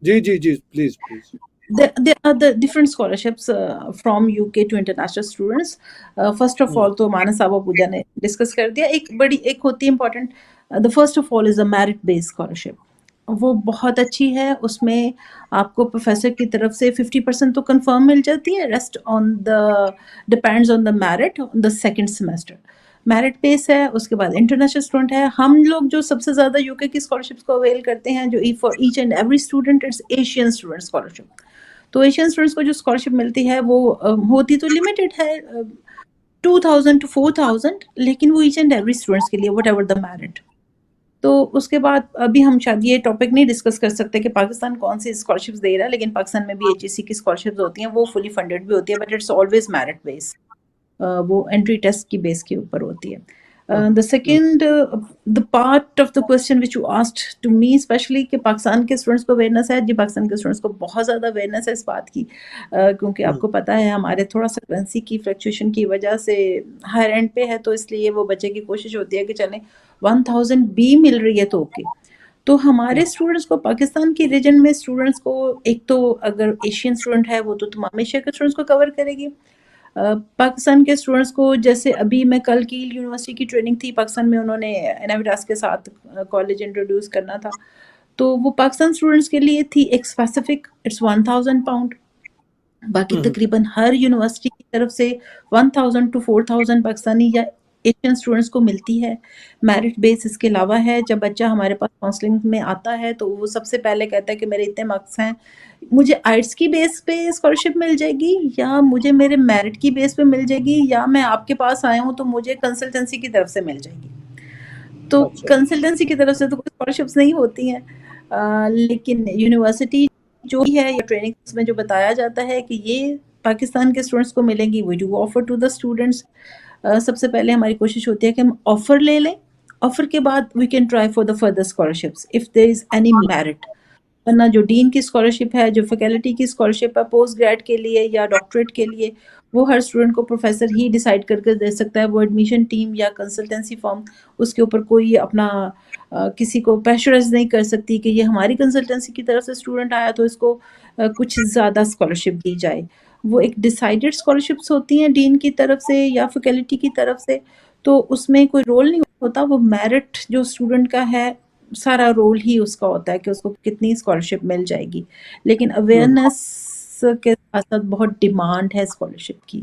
जी, जी, जी, please, please. There are the different scholarships from UK to international students. First of hmm, all, तो मानस साहब और पूजा ने डिस्कस कर दिया। एक होती है important, the first of all is a merit based scholarship. वो बहुत अच्छी है, उसमें आपको प्रोफेसर की तरफ से 50% तो कंफर्म मिल जाती है, rest on the depends on the merit on the second semester. Merit base है, उसके बाद इंटरनेशनल स्टूडेंट है। हम लोग जो सबसे ज़्यादा यूके की स्कॉलरशिप्स को अवेल करते हैं, जो for each and every student, it's Asian student scholarship. तो एशियन स्टूडेंट्स को जो स्कॉलरशिप मिलती है वो होती तो लिमिटेड है, 2000 टू 4000, लेकिन वो ईच एंड एवरी स्टूडेंट्स के लिए, वट एवर द मेरिट। तो उसके बाद अभी हम शायद ये टॉपिक नहीं डिस्कस कर सकते कि पाकिस्तान कौन सी स्कॉलरशिप्स दे रहा है, लेकिन पाकिस्तान में भी एचईसी की स्कॉलरशिप्स होती हैं, वो फुली फंडेड भी होती है, but it's always merit base. वो एंट्री टेस्ट की बेस के ऊपर होती है। Um, the um, second, the part of the question which you asked to me specially, कि पाकिस्तान के स्टूडेंट्स को अवेयरनेस है। जी, पाकिस्तान के स्टूडेंट्स को बहुत ज़्यादा अवेयरनेस है इस बात की, क्योंकि हुँ, आपको पता है हमारे थोड़ा सा करेंसी की फ्लक्चुएशन की वजह से हायर एंड पे है, तो इसलिए वो बच्चे की कोशिश होती है कि चलें 1000 बी मिल रही है तो ओके। तो हमारे हुँ, स्टूडेंट्स को, पाकिस्तान के रीजन में स्टूडेंट्स को, एक तो अगर एशियन स्टूडेंट है वो तो तमाम एशिया के स्टूडेंट्स को कवर करेगी। पाकिस्तान के स्टूडेंट्स को, जैसे अभी मैं कल की यूनिवर्सिटी की ट्रेनिंग थी पाकिस्तान में, उन्होंने एनाविडास के साथ कॉलेज इंट्रोड्यूस करना था, तो वो पाकिस्तान स्टूडेंट्स के लिए थी एक स्पेसिफिक, इट्स 1000 पाउंड। बाकी हुँ, हुँ, तकरीबन हर यूनिवर्सिटी की तरफ से 1000 टू 4000 पाकिस्तानी या एशियन स्टूडेंट्स को मिलती है। मेरिट बेस इसके अलावा है। जब बच्चा हमारे पास काउंसलिंग में आता है तो वो सबसे पहले कहता है कि मेरे इतने मार्क्स हैं, मुझे आइट्स की बेस पे स्कॉलरशिप मिल जाएगी या मुझे मेरे मेरिट की बेस पे मिल जाएगी, या मैं आपके पास आया हूँ तो मुझे कंसल्टेंसी की तरफ से मिल जाएगी। तो अच्छा। कंसल्टेंसी की तरफ से तो कोई स्कॉलरशिप्स नहीं होती हैं, लेकिन यूनिवर्सिटी जो भी है या ट्रेनिंग्स में जो बताया जाता है कि ये पाकिस्तान के स्टूडेंट्स को मिलेंगी, we do offer to the students. सबसे पहले हमारी कोशिश होती है कि हम ऑफर ले लें, ऑफर के बाद we can try for the further scholarships if there is any merit. वरना जो डीन की स्कॉलरशिप है, जो फैकल्टी की स्कॉलरशिप है पोस्ट ग्रेड के लिए या डॉक्टरेट के लिए, वो हर स्टूडेंट को प्रोफेसर ही डिसाइड करके दे सकता है। वो एडमिशन टीम या कंसल्टेंसी फॉर्म, उसके ऊपर कोई अपना किसी को प्रेशराइज नहीं कर सकती कि ये हमारी कंसल्टेंसी की तरफ से स्टूडेंट आया तो इसको कुछ ज़्यादा स्कॉलरशिप दी जाए। वो एक डिसाइडेड स्कॉलरशिप्स होती हैं डीन की तरफ से या फैकल्टी की तरफ से, तो उसमें कोई रोल नहीं होता। वो मेरिट जो स्टूडेंट का है सारा रोल ही उसका होता है कि उसको कितनी स्कॉलरशिप मिल जाएगी, लेकिन हम्म, अवेयरनेस के साथ साथ बहुत डिमांड है स्कॉलरशिप की।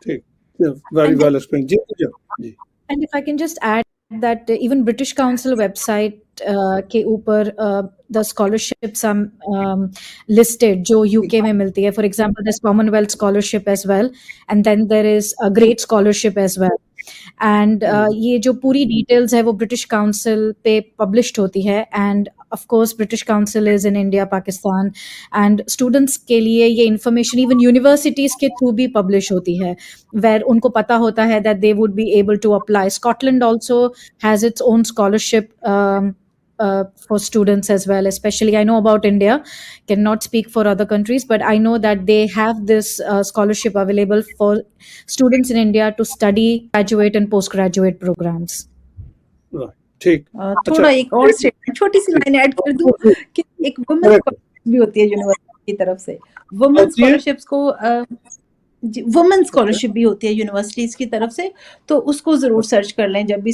ठीक, very And well explain ji Puja ji. And if I can just add that even British Council website के ऊपर the scholarships are listed जो UK में मिलती है. For example, there's Commonwealth scholarship as well, and then there is a Great scholarship as well. And ये जो पूरी details है वो ब्रिटिश काउंसिल पे पब्लिश्ड होती है, and of course British Council is in India Pakistan, and students के लिए ये इन्फॉर्मेशन इवन यूनिवर्सिटीज़ के थ्रू भी पब्लिश होती है, वेर उनको पता होता है that they would be able to apply. Scotland also has its own scholarship for students as well. Especially I know about India, cannot speak for other countries, but I know that they have this scholarship available for students in India to study graduate and postgraduate programs. Right, ठीक, थोड़ा एक और statement, छोटी सी line add कर दूं कि एक women scholarship भी होती है यूनिवर्सिटी की तरफ से. वुमेन स्कॉलरशिप्स को वुमेन स्कॉलरशिप भी होती है यूनिवर्सिटीज की तरफ से, तो उसको जरूर सर्च कर लें. जब भी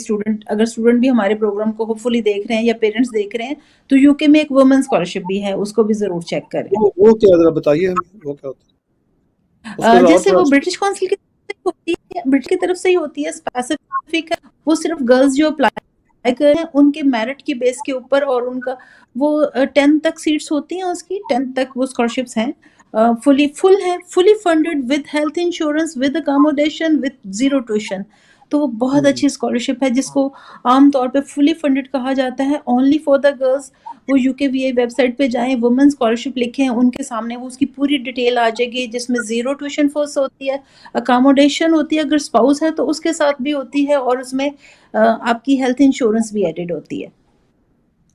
अगर स्टूडेंट भी हमारे प्रोग्राम को होपफुली देख रहे हैं या पेरेंट्स देख रहे हैं, तो यूके में एक वुमेन स्कॉलरशिप भी है, उसको भी जरूर चेक करें. वो क्या जरा बताइए हमें, वो क्या होता है? जैसे वो ब्रिटिश काउंसिल की तरफ से होती है, ब्रिटिश की तरफ से ही होती है, स्पेसिफिक है. वो सिर्फ गर्ल्स जो अप्लाई कर रहे हैं उनके मेरिट के बेस के ऊपर, और उनका वो 10 तक सीट्स होती हैं, उसकी 10 तक वो स्कॉलरशिप्स हैं, fully funded with health insurance, with accommodation, with zero tuition. तो वो बहुत अच्छी स्कॉलरशिप है जिसको आमतौर पे फुली फंडेड कहा जाता है, ओनली फॉर द गर्ल्स. वो UKVA वेबसाइट पे जाएं, वुमेन स्कॉलरशिप लिखें, उनके सामने वो उसकी पूरी डिटेल आ जाएगी, जिसमें जीरो ट्यूशन फीस होती है, अकोमोडेशन होती है, अगर स्पाउस है तो उसके साथ भी होती है, और उसमें आपकी हेल्थ इंश्योरेंस भी एडेड होती है.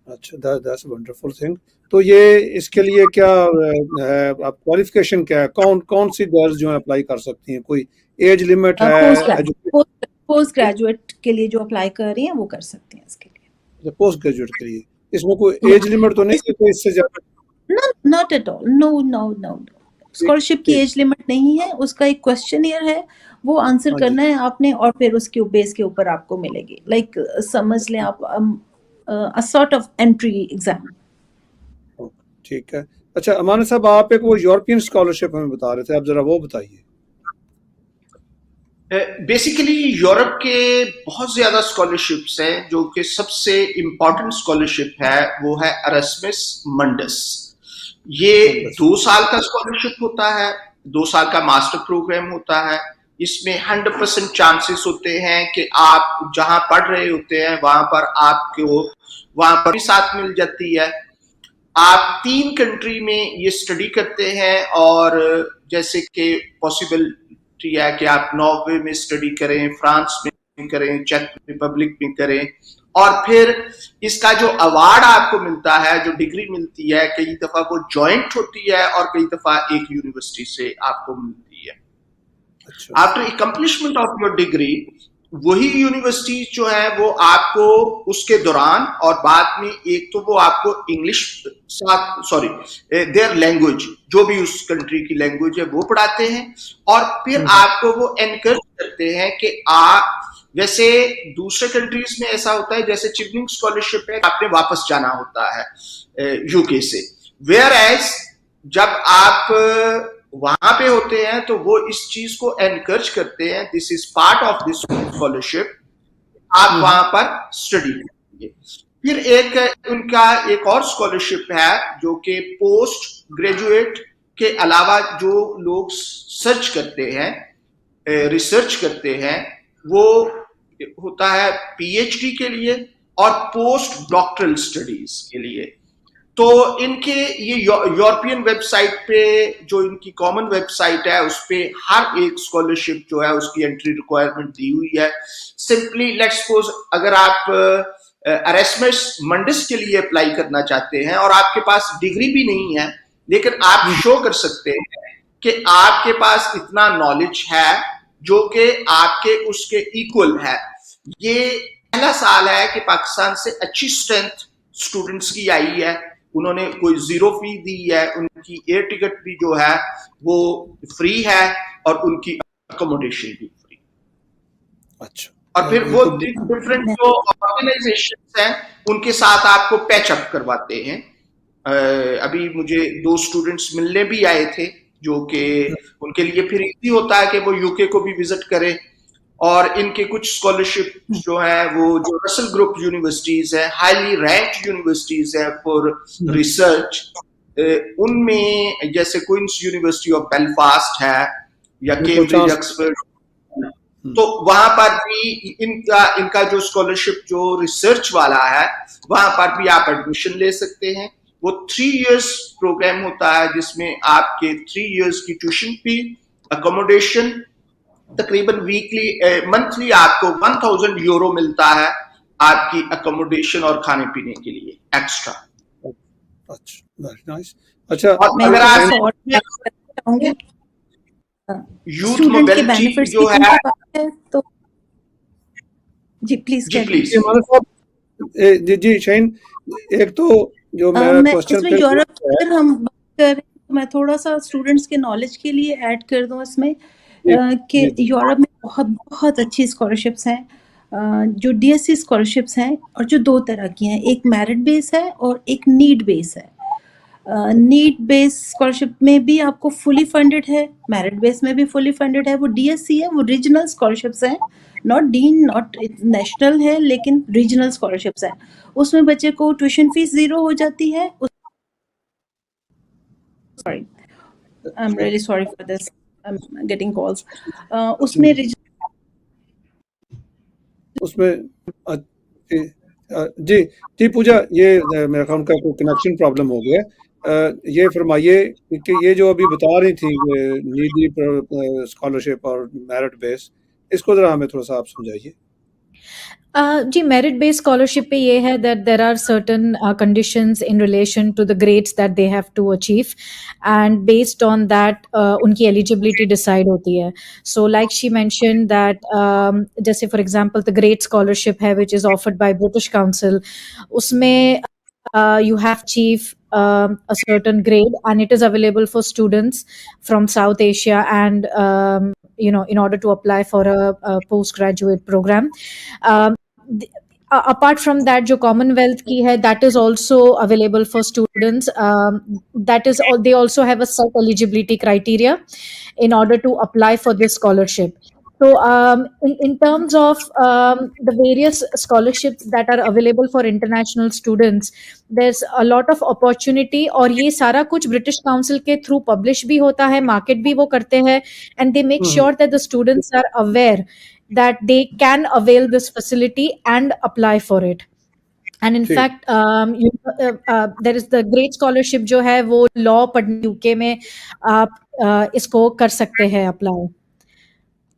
अच्छा, दैट्स वंडरफुल थिंग. तो ये इसके लिए क्या है, आप क्वालिफिकेशन क्या है, कौन सी गर्ल्स जो है अप्लाई कर सकती हैं, कोई एज लिमिट है? पोस्ट ग्रेजुएट के लिए जो अप्लाई कर रही हैं वो कर सकती हैं इसके लिए. पोस्ट ग्रेजुएट के लिए इसमें कोई एज लिमिट तो नहीं है, कोई इससे ज्यादा? Not at all, no. Scholarship की एज लिमिट नहीं है, उसका एक क्वेश्चनियर है, वो आंसर करना है आपने, और फिर उसके बेस के ऊपर आपको मिलेगी. लाइक समझ लें आप a sort of entry exam. ठीक है. अच्छा अमाना साहब, आप एक वो यूरोपियन स्कॉलरशिप हमें बता रहे थे, आप जरा वो बताइए. बेसिकली यूरोप के बहुत ज्यादा स्कॉलरशिप्स हैं, जो कि सबसे इम्पोर्टेंट स्कॉलरशिप है वो है एरास्मस मंडस. ये 2 साल का स्कॉलरशिप होता है, 2 साल का मास्टर प्रोग्राम होता है. इसमें 100% चांसेस होते हैं कि आप जहां पढ़ रहे होते हैं वहां पर आपको वहां पर भी साथ मिल जाती है. आप 3 कंट्री में ये स्टडी करते हैं, और जैसे कि पॉसिबिलिटी है कि आप नॉर्वे में स्टडी करें, फ्रांस में करें, चेक रिपब्लिक में करें, और फिर इसका जो अवार्ड आपको मिलता है, जो डिग्री मिलती है, कई दफा वो जॉइंट होती है और कई दफा एक यूनिवर्सिटी से आपको मिलती है. After accomplishment of your degree, वही यूनिवर्सिटी जो है वो आपको उसके दौरान और बाद में, एक तो वो आपको इंग्लिश देयर लैंग्वेज, जो भी उस कंट्री की लैंग्वेज है वो पढ़ाते हैं, और फिर आपको वो एनकरेज करते हैं कि आप, वैसे दूसरे कंट्रीज में ऐसा होता है जैसे चिवनिंग स्कॉलरशिप है, आपने वापस जाना होता है यूके से, वेयर एज जब आप वहां पे होते हैं तो वो इस चीज को एनकरेज करते हैं, this is part of this scholarship, आप वहां पर स्टडी करेंगे. फिर उनका एक और स्कॉलरशिप है जो कि पोस्ट ग्रेजुएट के अलावा जो लोग सर्च करते हैं, रिसर्च करते हैं, वो होता है PhD के लिए और पोस्ट डॉक्टरल स्टडीज के लिए. तो इनके ये यूरोपियन वेबसाइट पे, जो इनकी कॉमन वेबसाइट है, उस पे हर एक स्कॉलरशिप जो है उसकी एंट्री रिक्वायरमेंट दी हुई है. सिंपली लेट्स सपोज अगर आप एरास्मस मंडस के लिए अप्लाई करना चाहते हैं और आपके पास डिग्री भी नहीं है, लेकिन आप शो कर सकते हैं कि आपके पास इतना नॉलेज है जो कि आपके उसके इक्वल है. ये पहला साल है कि पाकिस्तान से अच्छी स्ट्रेंथ स्टूडेंट्स की आई है, उन्होंने कोई 0 फी दी है, उनकी एयर टिकट भी जो है वो फ्री है और उनकी अकोमोडेशन भी फ्री. अच्छा, और फिर वो बिल्कुल डिफरेंट जो ऑर्गेनाइजेशंस हैं उनके साथ आपको पैच अप करवाते हैं। अभी मुझे 2 स्टूडेंट्स मिलने भी आए थे जो कि उनके लिए फिर इजी होता है कि वो यूके को भी विजिट करें, और इनके कुछ स्कॉलरशिप जो है वो जो रसल ग्रुप यूनिवर्सिटीज है, हाईली रैंक्ड यूनिवर्सिटीज है फॉर रिसर्च, उनमें जैसे क्वींस यूनिवर्सिटी ऑफ बेलफास्ट है या उनको कैम्ब्रिज चांस ऑक्सफोर्ड, तो वहां पर भी इनका जो स्कॉलरशिप जो रिसर्च वाला है वहां पर भी आप एडमिशन ले सकते हैं। वो 3 इयर्स प्रोग्राम होता है जिसमें आपके 3 इयर्स की ट्यूशन फी, अकोमोडेशन, तकरीबन वीकली मंथली आपको 1000 यूरो मिलता है आपकी अकोमोडेशन और खाने पीने के लिए एक्स्ट्रा। अच्छा, वेरी नाइस। अच्छा, और मैं अगर थोड़ा आप सा और चाहूंगी यूथ स्टूडेंट के मोबिलिटी बेनिफिट्स जो की है, बात है तो जी प्लीज जी कह प्लीज। जी हमारे साथ जी शाहीन, एक तो जो मेरा मैं क्वेश्चन इसमें फिर यूरोप की है, अगर हम बात करें तो मैं थोड़ा सा स्टूडेंट्स के नॉलेज के लिए ऐड कर दूं इसमें जी कि जी यूरोप में बहुत बहुत अच्छी स्कॉलरशिप्स हैं, जो डीएससी स्कॉलरशिप्स हैं और जो 2 तरह की हैं, एक मेरिट बेस है और एक नीड बेस है। नीड बेस स्कॉलरशिप में भी आपको फुली फंडेड है, मेरिट बेस में भी फुली फंडेड है। वो डीएससी है, वो रीजनल स्कॉलरशिप्स हैं, नॉट डीन नॉट नेशनल है, लेकिन रीजनल स्कॉलरशिप्स हैं। उसमें बच्चे को ट्यूशन फीस 0 हो जाती है। Sorry, I am really sorry for this, I am getting calls. उसमें उसमें जी जी जी पूजा, ये मेरे ख्याल का कोई कनेक्शन प्रॉब्लम हो गया। ये फरमाइए कि ये जो अभी बता रही थी नीडी स्कॉलरशिप और मेरिट बेस, इसको जरा हमें थोड़ा सा आप समझाइए। जी मेरिट बेस्ड स्कॉलरशिप पे ये है that there are certain conditions in relation to the grades that they have to achieve and based on that उनकी एलिजिबिलिटी डिसाइड होती है। So like she mention that जैसे for example the grade scholarship है which is offered by British Council, उसमें you have achieved a certain grade and it is available for students from South Asia and in order to apply for a postgraduate program. Um, apart from that जो Commonwealth की है that is also available for students, that is all, they also have a set eligibility criteria in order to apply for this scholarship. So in terms of the various scholarships that are available for international students, there's a lot of opportunity और ये सारा कुछ British council के through publish भी होता है, market भी वो करते हैं and they make sure that the students are aware that they can avail this facility and apply for it. And in ठीक fact there is the great scholarship जो है वो लॉ पढ़ने यूके में आप इसको कर सकते हैं अप्लाई।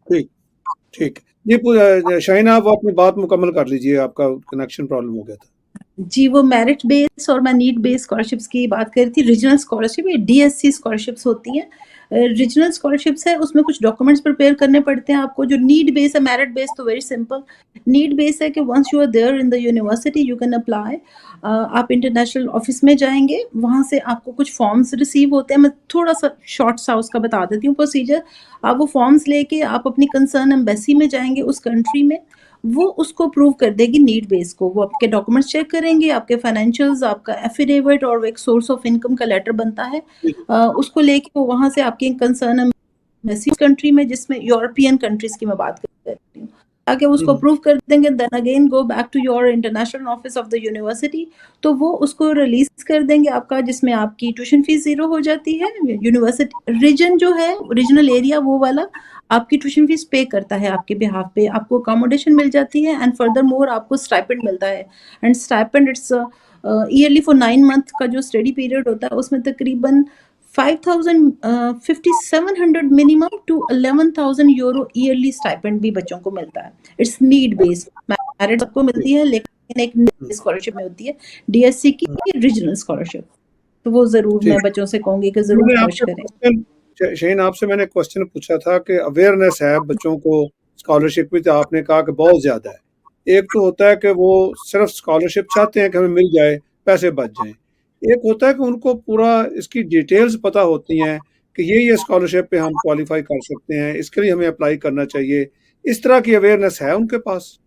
ठीक ठीक जी शाहीन, आप अपनी बात मुकम्मल कर लीजिए, आपका कनेक्शन प्रॉब्लम हो गया था। जी, वो मेरिट बेस और मैं नीड बेस स्कॉलरशिप्स की बात कर रही थी। रीजनल स्कॉलरशिप या डीएससी स्कॉलरशिप्स होती हैं। रीजनल स्कॉलरशिप्स है, उसमें कुछ डॉक्यूमेंट्स प्रिपेयर करने पड़ते हैं आपको। जो नीड बेस है, मेरिट बेस तो वेरी सिंपल। नीड बेस है कि once you are there in the university you can apply. आप इंटरनेशनल ऑफिस में जाएंगे, वहाँ से आपको कुछ फॉर्म्स रिसीव होते हैं। मैं थोड़ा सा शॉर्ट सा उसका बता देती हूँ प्रोसीजर। आप वो फॉर्म्स लेके आप अपनी कंसर्न एम्बेसी में जाएंगे उस कंट्री में, वो उसको प्रूव कर देगी नीड बेस को। वो आपके डॉक्यूमेंट्स चेक करेंगे, आपके फाइनेंशियल्स, आपका एफिडेविट और एक सोर्स ऑफ इनकम का लेटर बनता है। उसको लेके वो वहाँ से आपकी कंसर्न एम्बेसी कंट्री में, जिसमें यूरोपियन कंट्रीज की मैं बात कर रही हूँ, आगे उसको प्रूव कर देंगे। Then again go back to your international office of the university, तो वो उसको रिलीज कर देंगे आपका, जिसमें आपकी ट्यूशन फीस 0 हो जाती है। यूनिवर्सिटी रीजन जो है, रीजनल एरिया, वो वाला आपकी ट्यूशन फीस पे करता है आपके बिहाफ पे। आपको अकोमोडेशन मिल जाती है एंड फर्दर मोर आपको स्टाइपेंड मिलता है। And stipend it's yearly for 9 month का जो स्टडी पीरियड होता है, उसमें तकरीबन 5,700 minimum to 11,000 euro yearly stipend भी बच्चों को मिलता है। It's need based. मेरिट सबको मिलती है, लेकिन एक स्कॉलरशिप में होती है डीएससी की रीजनल स्कॉलरशिप। तो वो जरूर मैं बच्चों से कहूंगी कि जरूर सर्च करें। शाहीन, आपसे मैंने क्वेश्चन पूछा था कि अवेयरनेस है बच्चों को स्कॉलरशिप की, तो आपने कहा कि बहुत ज्यादा है। एक तो होता है कि वो सिर्फ स्कॉलरशिप चाहते हैं कि हमें मिल जाए, पैसे बच जाएं। एक होता है कि उनको पूरा इसकी डिटेल्स पता होती हैं कि ये स्कॉलरशिप पे हम क्वालिफाई कर सकते हैं, इसके लिए हमें अप्लाई करना चाहिए, इस तरह की अवेयरनेस है उनके पास?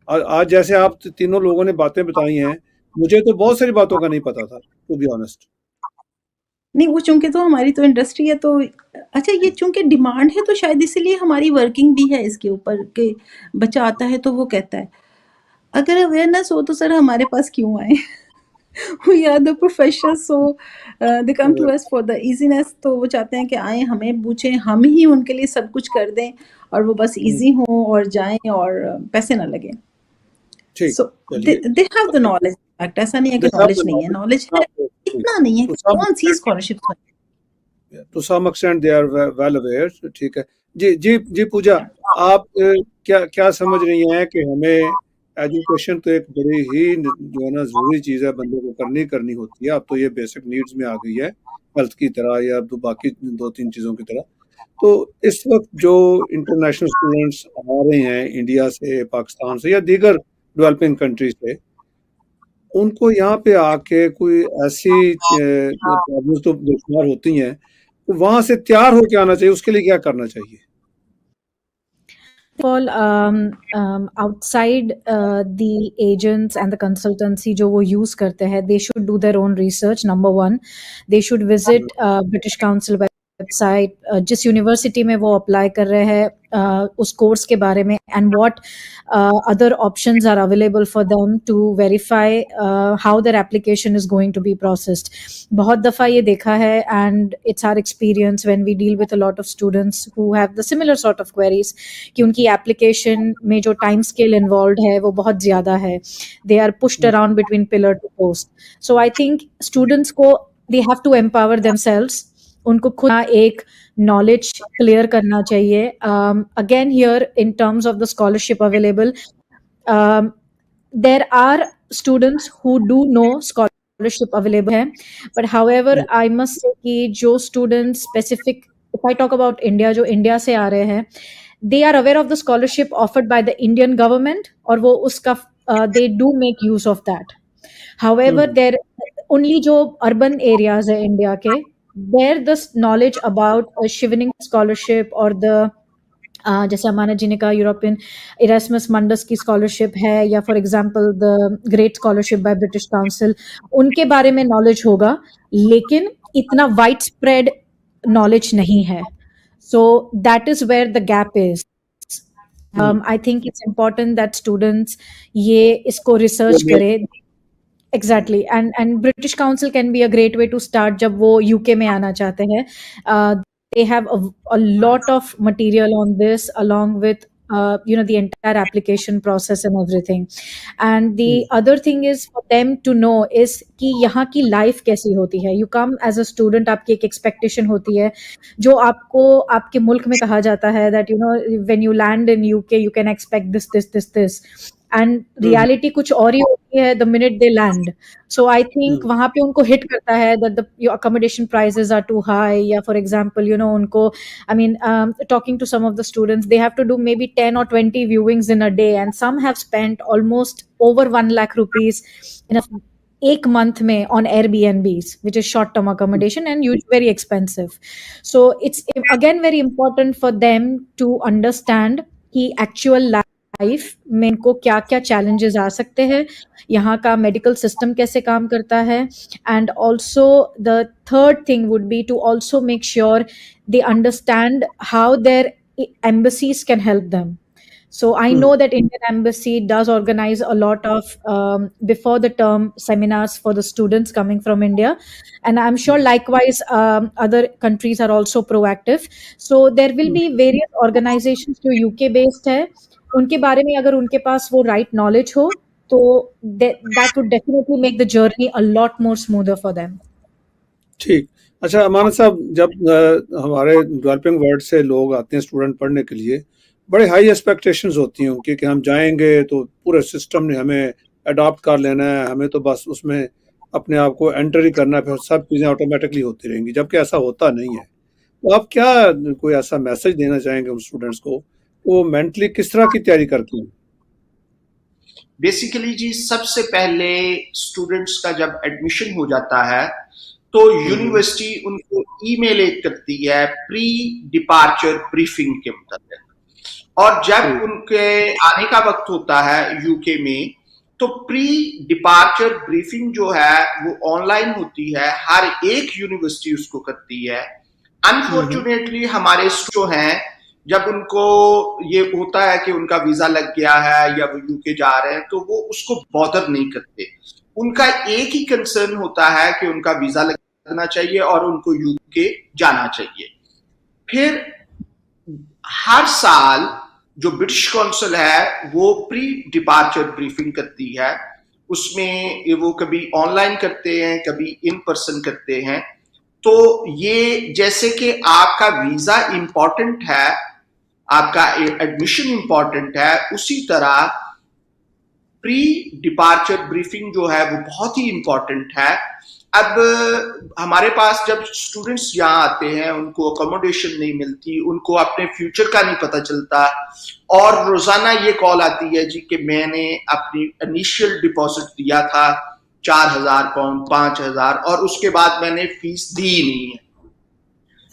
आज जैसे आप तीनों लोगों ने बातें बताई हैं, मुझे तो बहुत सारी बातों का नहीं पता था, टू बी ऑनेस्ट। नहीं, वो चूँकि तो हमारी तो इंडस्ट्री है, तो अच्छा, ये चूँकि डिमांड है तो शायद इसीलिए हमारी वर्किंग भी है इसके ऊपर कि बच्चा आता है तो वो कहता है। अगर अवेयरनेस हो तो सर हमारे पास क्यों आए? We are the professionals, so they come to us for the easiness. तो वो चाहते हैं कि आएँ, हमें पूछें, हम ही उनके लिए सब कुछ कर दें और वो बस ईज़ी हों और जाएँ और पैसे ना लगें। ठीक, सो दे चलिए। दे हैव द नॉलेज। फैक्ट ऐसा नहीं है कि They have नॉलेज the नहीं है, knowledge. नॉलेज है, ठीक, इतना नहीं है to कि some कौन सी extent, स्कॉलरशिप में। to some extent they are well aware, ठीक है। जी पूजा, आप क्या क्या समझ रही हैं कि हमें एजुकेशन तो एक बड़ी ही जो है ना ज़रूरी चीज़ है, बंदे को करनी होती है। अब तो ये बेसिक नीड्स में आ गई है, हेल्थ की तरह या तो बाकी 2-3 चीज़ों की तरह। तो इस वक़्त जो इंटरनेशनल स्टूडेंट्स आ रहे हैं इंडिया से, पाकिस्तान से या दीगर डेवलपिंग कंट्री से, उनको यहाँ पे आके कोई ऐसी प्रॉब्लम्स तो बेशुमार होती हैं, तो वहाँ से तैयार होके आना चाहिए, उसके लिए क्या करना चाहिए? All outside the agents and the consultancy जो वो use करते हैं, they should do their own research. Number one, they should visit British Council website, जिस यूनिवर्सिटी में वो अप्लाई कर रहे हैं उस कोर्स के बारे में, and what other options are available for them to verify how their application is going to be processed. बहुत दफ़ा ये देखा है, and it's our experience when we deal with a lot of students who have the similar sort of queries, कि उनकी application में जो time scale involve है वो बहुत ज़्यादा है. They are pushed around between pillar to post. So I think students को they have to empower themselves. उनको खुद एक नॉलेज क्लियर करना चाहिए. Again here in terms of the scholarship available, there are students who do know scholarship available है, but however I must say कि जो students specific, if I talk about India, जो India से आ रहे हैं, they are aware of the scholarship offered by the Indian government और वो उसका they do make use of that. However, there only जो urban areas है इंडिया के, there the knowledge about a Chevening scholarship और the जैसे अमाना जी ने कहा यूरोपियन इरास्मस मंडस की स्कॉलरशिप है, या for example the great scholarship bye British council, उनके बारे में नॉलेज होगा, लेकिन इतना वाइड स्प्रेड नॉलेज नहीं है. So that is where the gap is. I think it's important that students ये इसको research करें. Exactly, and British Council can be a great way to start जब वो UK में आना चाहते हैं. They have a lot of material on this along with the entire application process and everything. And the other thing is for them to know is कि यहाँ की life कैसी होती है. You come as a student, आपकी एक expectation होती है जो आपको आपके मुल्क में कहा जाता है that when you land in UK you can expect this. And reality कुछ और ही होती है the minute they land. So I think वहाँ पे उनको hit करता है that your accommodation prices are too high, या for example उनको, I mean talking to some of the students, they have to do maybe 10 or 20 viewings in a day, and some have spent almost over 1 lakh rupees in एक month में on Airbnbs, which is short term accommodation and usually very expensive. So it's again very important for them to understand कि actual life में इनको क्या क्या challenges आ सकते हैं, यहाँ का मेडिकल सिस्टम कैसे काम करता है, and also the third thing would be to also make sure they understand how their embassies can help them. So I know that Indian Embassy does organize a lot of before the term seminars for the students coming from India, and I'm sure likewise other countries are also proactive. So there will be various organizations जो UK based है, उनके बारे में अगर उनके पास वो right knowledge हो तो that would definitely make the journey a lot more smoother for them. ठीक. अच्छा अमाना साहब, जब हमारे डेवलपिंग वर्ल्ड से लोग आते हैं स्टूडेंट पढ़ने के लिए, बड़े हाई एक्सपेक्टेशंस होती हैं उनकी कि हम जाएंगे तो पूरे सिस्टम ने हमें अडॉप्ट कर लेना है, हमें तो बस उसमें अपने आप को एंटर ही करना है, फिर सब चीज़ें ऑटोमेटिकली होती रहेंगी, जबकि ऐसा होता नहीं है. तो आप क्या कोई ऐसा मैसेज देना चाहेंगे उन स्टूडेंट्स को, वो मेंटली किस तरह की तैयारी करती हैं? बेसिकली जी सबसे पहले स्टूडेंट्स का जब एडमिशन हो जाता है तो यूनिवर्सिटी उनको ईमेल करती है प्री डिपार्चर ब्रीफिंग के मुताबिक, और जब उनके आने का वक्त होता है यूके में, तो प्री डिपार्चर ब्रीफिंग जो है वो ऑनलाइन होती है, हर एक यूनिवर्सिटी उसको करती है। अनफॉर्चुनेटली हमारे जो हैं, जब उनको ये होता है कि उनका वीजा लग गया है या वो यूके जा रहे हैं, तो वो उसको बॉदर नहीं करते। उनका एक ही कंसर्न होता है कि उनका वीजा लगना चाहिए और उनको यूके जाना चाहिए। फिर हर साल जो ब्रिटिश काउंसिल है वो प्री डिपार्चर ब्रीफिंग करती है। उसमें वो कभी ऑनलाइन करते हैं, कभी इन पर्सन करते हैं। तो ये जैसे कि आपका वीजा इंपॉर्टेंट है, आपका एडमिशन इंपॉर्टेंट है, उसी तरह प्री डिपार्चर ब्रीफिंग जो है वो बहुत ही इंपॉर्टेंट है। अब हमारे पास जब स्टूडेंट्स यहाँ आते हैं, उनको अकोमोडेशन नहीं मिलती, उनको अपने फ्यूचर का नहीं पता चलता, और रोजाना ये कॉल आती है जी कि मैंने अपनी इनिशियल डिपॉजिट दिया था 4,000 पाउंड, 5,000, और उसके बाद मैंने फीस दी ही नहीं है।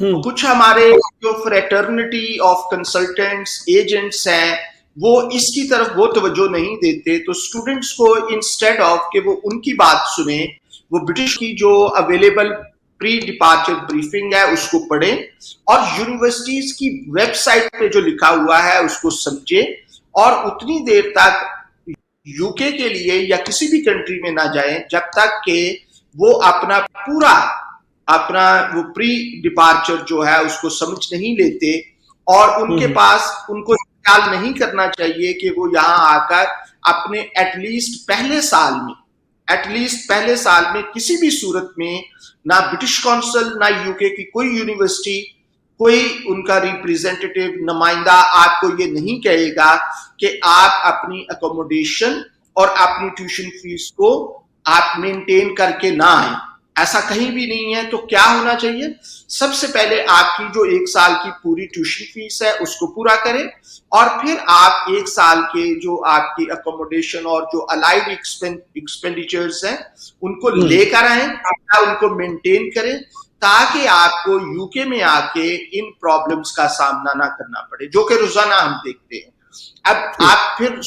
तो कुछ हमारे जो फ्रेटर्निटी ऑफ कंसल्टेंट्स, एजेंट्स हैं, वो इसकी तरफ वो तवज्जो नहीं देते। तो स्टूडेंट्स को इंस्टेड ऑफ कि वो उनकी बात सुने, वो ब्रिटिश की जो अवेलेबल प्री डिपार्चर ब्रीफिंग है उसको पढ़ें, और यूनिवर्सिटीज की वेबसाइट पे जो लिखा हुआ है उसको समझे, और उतनी देर तक यूके के लिए या किसी भी कंट्री में ना जाएं जब तक कि वो अपना वो प्री डिपार्चर जो है उसको समझ नहीं लेते। और उनके पास, उनको ख्याल नहीं करना चाहिए कि वो यहाँ आकर अपने एटलीस्ट पहले साल में किसी भी सूरत में ना ब्रिटिश काउंसिल, ना यूके की कोई यूनिवर्सिटी, कोई उनका रिप्रेजेंटेटिव नुमाइंदा आपको ये नहीं कहेगा कि आप अपनी अकोमोडेशन और अपनी ट्यूशन फीस को आप मेंटेन करके ना आए। ऐसा कहीं भी नहीं है। तो क्या होना चाहिए? सबसे पहले आपकी जो 1 साल की पूरी ट्यूशन फीस है उसको पूरा करें, और फिर आप 1 साल के जो आपकी अकोमोडेशन और जो अलाइड एक्सपेंडिचर्स हैं उनको लेकर आए, उनको मेंटेन करें, ताकि आपको यूके में आके इन प्रॉब्लम्स का सामना ना करना पड़े, जो कि रोजाना हम देखते हैं। अब आप फिर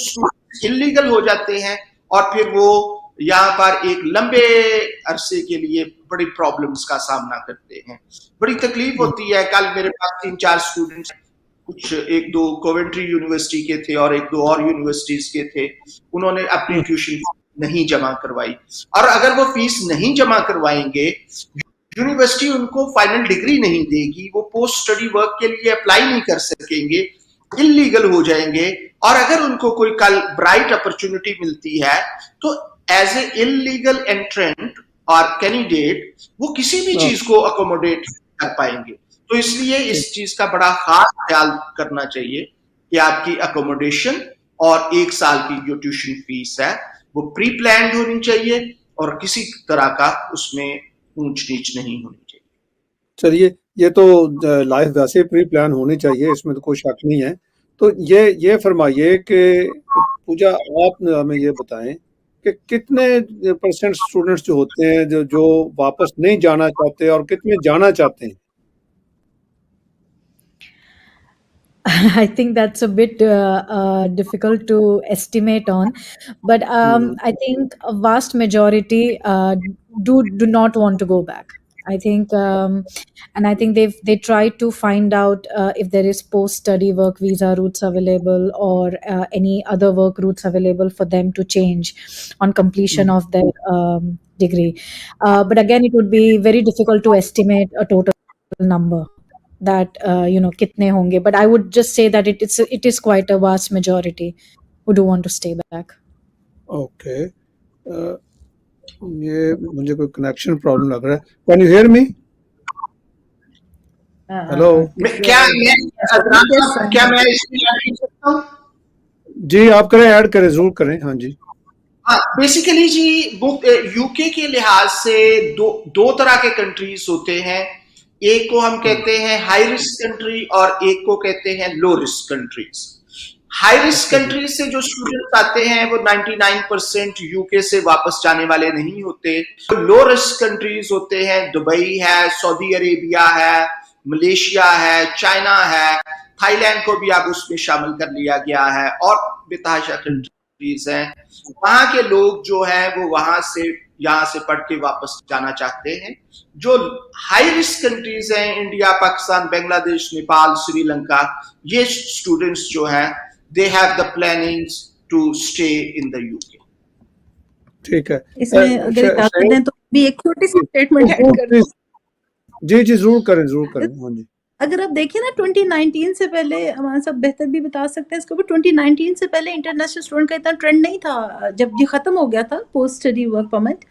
इलीगल हो जाते हैं, और फिर वो यहाँ पर एक लंबे अरसे के लिए बड़ी प्रॉब्लम्स का सामना करते हैं। बड़ी तकलीफ होती है। कल मेरे पास 3-4 स्टूडेंट्स, कुछ 1-2 कोवेंट्री यूनिवर्सिटी के थे और 1-2 और यूनिवर्सिटीज के थे, उन्होंने अपनी ट्यूशन नहीं जमा करवाई। और अगर वो फीस नहीं जमा करवाएंगे, यूनिवर्सिटी उनको फाइनल डिग्री नहीं देगी, वो पोस्ट स्टडी वर्क के लिए अप्लाई नहीं कर सकेंगे, इलीगल हो जाएंगे। और अगर उनको कोई कल ब्राइट अपॉर्चुनिटी मिलती है, तो एज ए इलीगल एंट्रेंट और कैंडिडेट वो किसी भी चीज को अकोमोडेट कर पाएंगे। तो इसलिए इस चीज का बड़ा खास ख्याल करना चाहिए कि आपकी अकोमोडेशन और 1 साल की जो ट्यूशन फीस है वो प्री प्लान्ड होनी चाहिए, और किसी तरह का उसमें ऊंच नीच नहीं होनी चाहिए। चलिए, ये तो लाइफ वैसे प्री प्लान होनी चाहिए, इसमें तो कोई शक नहीं है। तो ये फरमाइए कि पूजा, आप हमें ये बताएं कि कितने % स्टूडेंट्स जो होते हैं जो वापस नहीं जाना चाहते और कितने जाना चाहते हैं? I think that's a bit difficult to estimate on, but I think a vast majority do not want to go back. I think, and I think they try to find out if there is post-study work visa routes available, or any other work routes available for them to change on completion of their degree. But again, it would be very difficult to estimate a total number that kitne honge, but I would just say that it is quite a vast majority who do want to stay back. Okay. ये मुझे कोई connection problem लग रहा है। Can you hear me? Hello, क्या मैं इसमें add कर सकता हूँ? जी आप करें, ऐड करें, जरूर करें। हाँ जी। हाँ, बेसिकली जी यूके के लिहाज से दो तरह के कंट्रीज होते हैं। एक को हम कहते हैं हाई रिस्क कंट्री, और एक को कहते हैं low risk countries. High risk countries से जो स्टूडेंट्स आते हैं वो 99% यूके से वापस जाने वाले नहीं होते। लो रिस्क कंट्रीज होते हैं, दुबई है, सऊदी अरेबिया है, मलेशिया है, चाइना है, थाईलैंड को भी अब उसमें शामिल कर लिया गया है और बेतहाशा कंट्रीज हैं। वहां के लोग जो हैं वो वहां से यहाँ से पढ़ के वापस जाना चाहते हैं। जो हाई रिस्क कंट्रीज हैं, इंडिया, पाकिस्तान, बांग्लादेश, नेपाल, श्रीलंका, ये स्टूडेंट्स जो हैं they have the plannings to stay in the UK. ठीक है। इसमें अगर इजाजत दें तो भी एक छोटी सी स्टेटमेंट ऐड कर दूं। जी जरूर करें हाँ जी। अगर आप देखें ना 2019 से पहले, हमारे साहब बेहतर भी बता सकते हैं इसको भी, 2019 से पहले इंटरनेशनल स्टूडेंट का इतना ट्रेंड नहीं था। जब ये खत्म हो गया था पोस्ट स्टडी वर्क परमिट,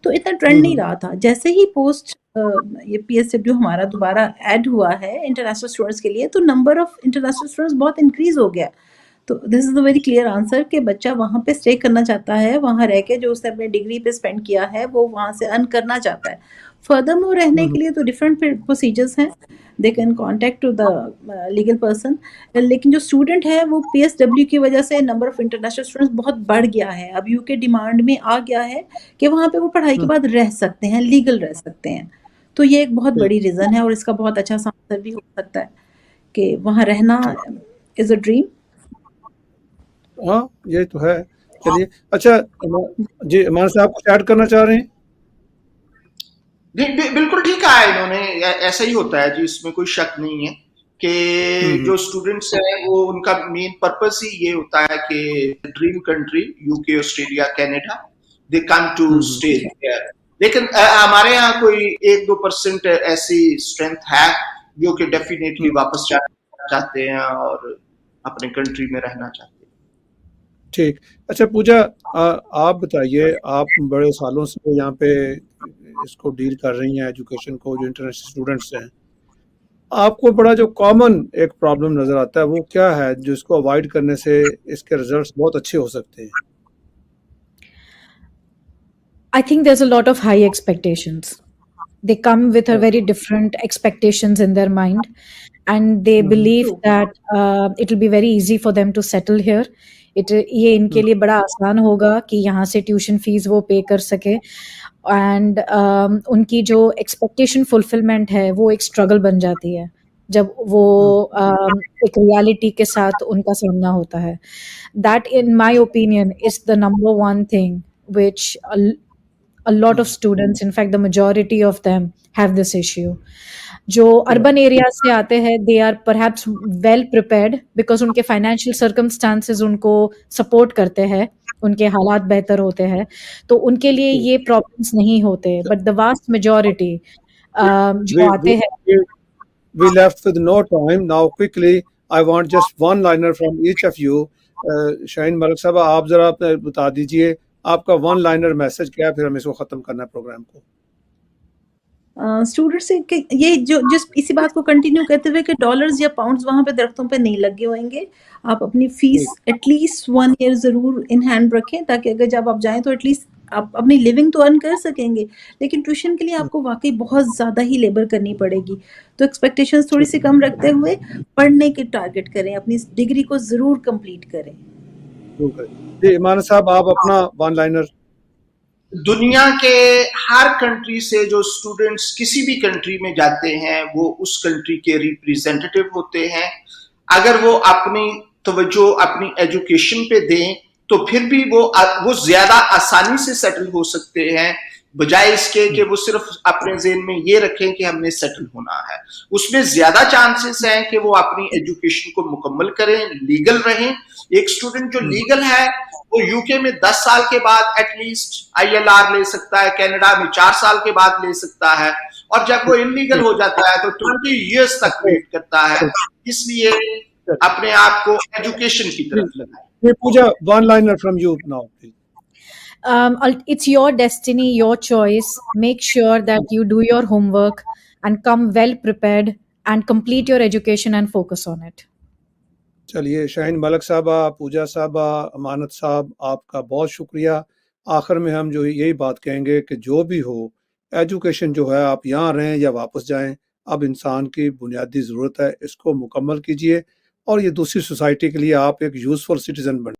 तो इतना ट्रेंड नहीं रहा था। जैसे ही पोस्ट ये PSW हमारा दोबारा ऐड हुआ है इंटरनेशनल स्टूडेंट्स के लिए, तो नंबर ऑफ इंटरनेशनल स्टूडेंट्स बहुत इंक्रीज हो गया। तो this is the very clear answer कि बच्चा वहाँ पे स्टे करना चाहता है, वहाँ रह के जो उसने अपने डिग्री पे स्पेंड किया है वो वहाँ से अर्न करना चाहता है। फर्दर मोर रहने के लिए तो डिफरेंट प्रोसीजर्स हैं, they can contact to the legal person. लेकिन जो स्टूडेंट है वो PSW की वजह से नंबर ऑफ इंटरनेशनल स्टूडेंट्स बहुत बढ़ गया है। अब यूके डिमांड में आ गया है कि वहाँ पे वो पढ़ाई के बाद रह सकते हैं, लीगल रह सकते हैं। तो ये एक बहुत बड़ी रीज़न है और इसका बहुत अच्छा आंसर भी हो सकता है कि वहाँ रहना इज अ ड्रीम। हाँ ये तो है। चलिए अच्छा जी, इमरान साहब कुछ ऐड करना चाह रहे हैं? बिल्कुल ठीक कहा है इन्होंने, ऐसा ही होता है जी, इसमें कोई शक नहीं है कि जो स्टूडेंट्स हैं वो उनका मेन पर्पस ही ये होता है कि dream country UK, Australia, Canada, they come to stay there. लेकिन हमारे यहाँ कोई 1-2% ऐसी स्ट्रेंथ है जो कि डेफिनेटली वापस जाना चाहते हैं और अपने कंट्री में रहना चाहते हैं। ठीक। अच्छा पूजा, आप बताइए, आप बड़े सालों से यहाँ पे इसको डील कर रही हैं, एजुकेशन को, जो इंटरनेशनल स्टूडेंट्स हैं, आपको बड़ा जो कॉमन एक प्रॉब्लम नजर आता है वो क्या है जिसको अवॉइड करने से इसके रिजल्ट्स बहुत अच्छे हो सकते हैं? I think there's a lot of high expectations. They come with a very different expectations in their mind, and they believe that it will be very easy for them to settle here. ये इनके लिए बड़ा आसान होगा कि यहाँ से tuition fees वो पे कर सके, एंड उनकी जो एक्सपेक्टेशन फुलफिलमेंट है वो एक स्ट्रगल बन जाती है जब वो एक रियलिटी के साथ उनका सामना होता है. That in my opinion is the number one thing which a lot of students, in fact the majority of them, have this issue. जो अर्बन एरिया से आते हैं, they are perhaps well prepared because उनके financial circumstances उनको support करते हैं, उनके हालात बेहतर होते हैं, तो उनके लिए ये प्रॉब्लम्स नहीं होते. बट द वास्ट मेजॉरिटी जो आते हैं. We left with no time now. Quickly, I want just one liner from each of you. Shaheen Malik साहब, आप जरा बता दीजिए आपका वन लाइनर मैसेज क्या है, फिर हम इसको खत्म करना है प्रोग्राम को. स्टूडेंट्स से ये जो जिस इसी बात को कंटिन्यू करते हुए कि डॉलर्स या पाउंड्स वहां पे दरख्तों पे नहीं लगे होंगे. आप अपनी फीस एटलीस्ट 1 ईयर जरूर इन हैंड रखें, ताकि अगर जब आप जाएं तो एटलीस्ट आप अपनी लिविंग तो अर्न कर सकेंगे, लेकिन ट्यूशन के लिए आपको वाकई बहुत ज्यादा ही लेबर करनी पड़ेगी. तो एक्सपेक्टेशंस थोड़ी सी कम रखते हुए पढ़ने के टारगेट करें, अपनी डिग्री को जरूर कंप्लीट करें. जी इमरान साहब, आप अपना वन लाइनर. दुनिया के हर कंट्री से जो स्टूडेंट्स किसी भी कंट्री में जाते हैं वो उस कंट्री के रिप्रेजेंटेटिव होते हैं. अगर वो अपनी तवज्जो अपनी एजुकेशन पे दें तो फिर भी वो ज्यादा आसानी से सेटल हो सकते हैं, बजाय इसके कि वो सिर्फ अपने ज़हन में ये रखें कि हमने सेटल होना है. उसमें ज्यादा चांसेस हैं कि वो अपनी एजुकेशन को मुकम्मल करें, लीगल रहें. एक स्टूडेंट जो लीगल है वो यूके में 10 साल के बाद एटलीस्ट ILR ले सकता है, कनाडा में 4 साल के बाद ले सकता है, और जब वो इलीगल हो जाता है तो 20 इयर्स तक वेट करता है. इसलिए अपने आप को एजुकेशन की तरफ लगाएं. Pooja, one liner from you now. It's your destiny, your choice. Make sure that you do your homework and come well prepared and complete your education and focus on it. चलिए, शाहीन मलिक साहबा, पूजा साहबा, अमानत साहब, आपका बहुत शुक्रिया. आखिर में हम जो यही बात कहेंगे कि जो भी हो, एजुकेशन जो है, आप यहाँ रहें या वापस जाएं, अब इंसान की बुनियादी ज़रूरत है, इसको मुकम्मल कीजिए और ये दूसरी सोसाइटी के लिए आप एक यूज़फुल सिटीज़न बन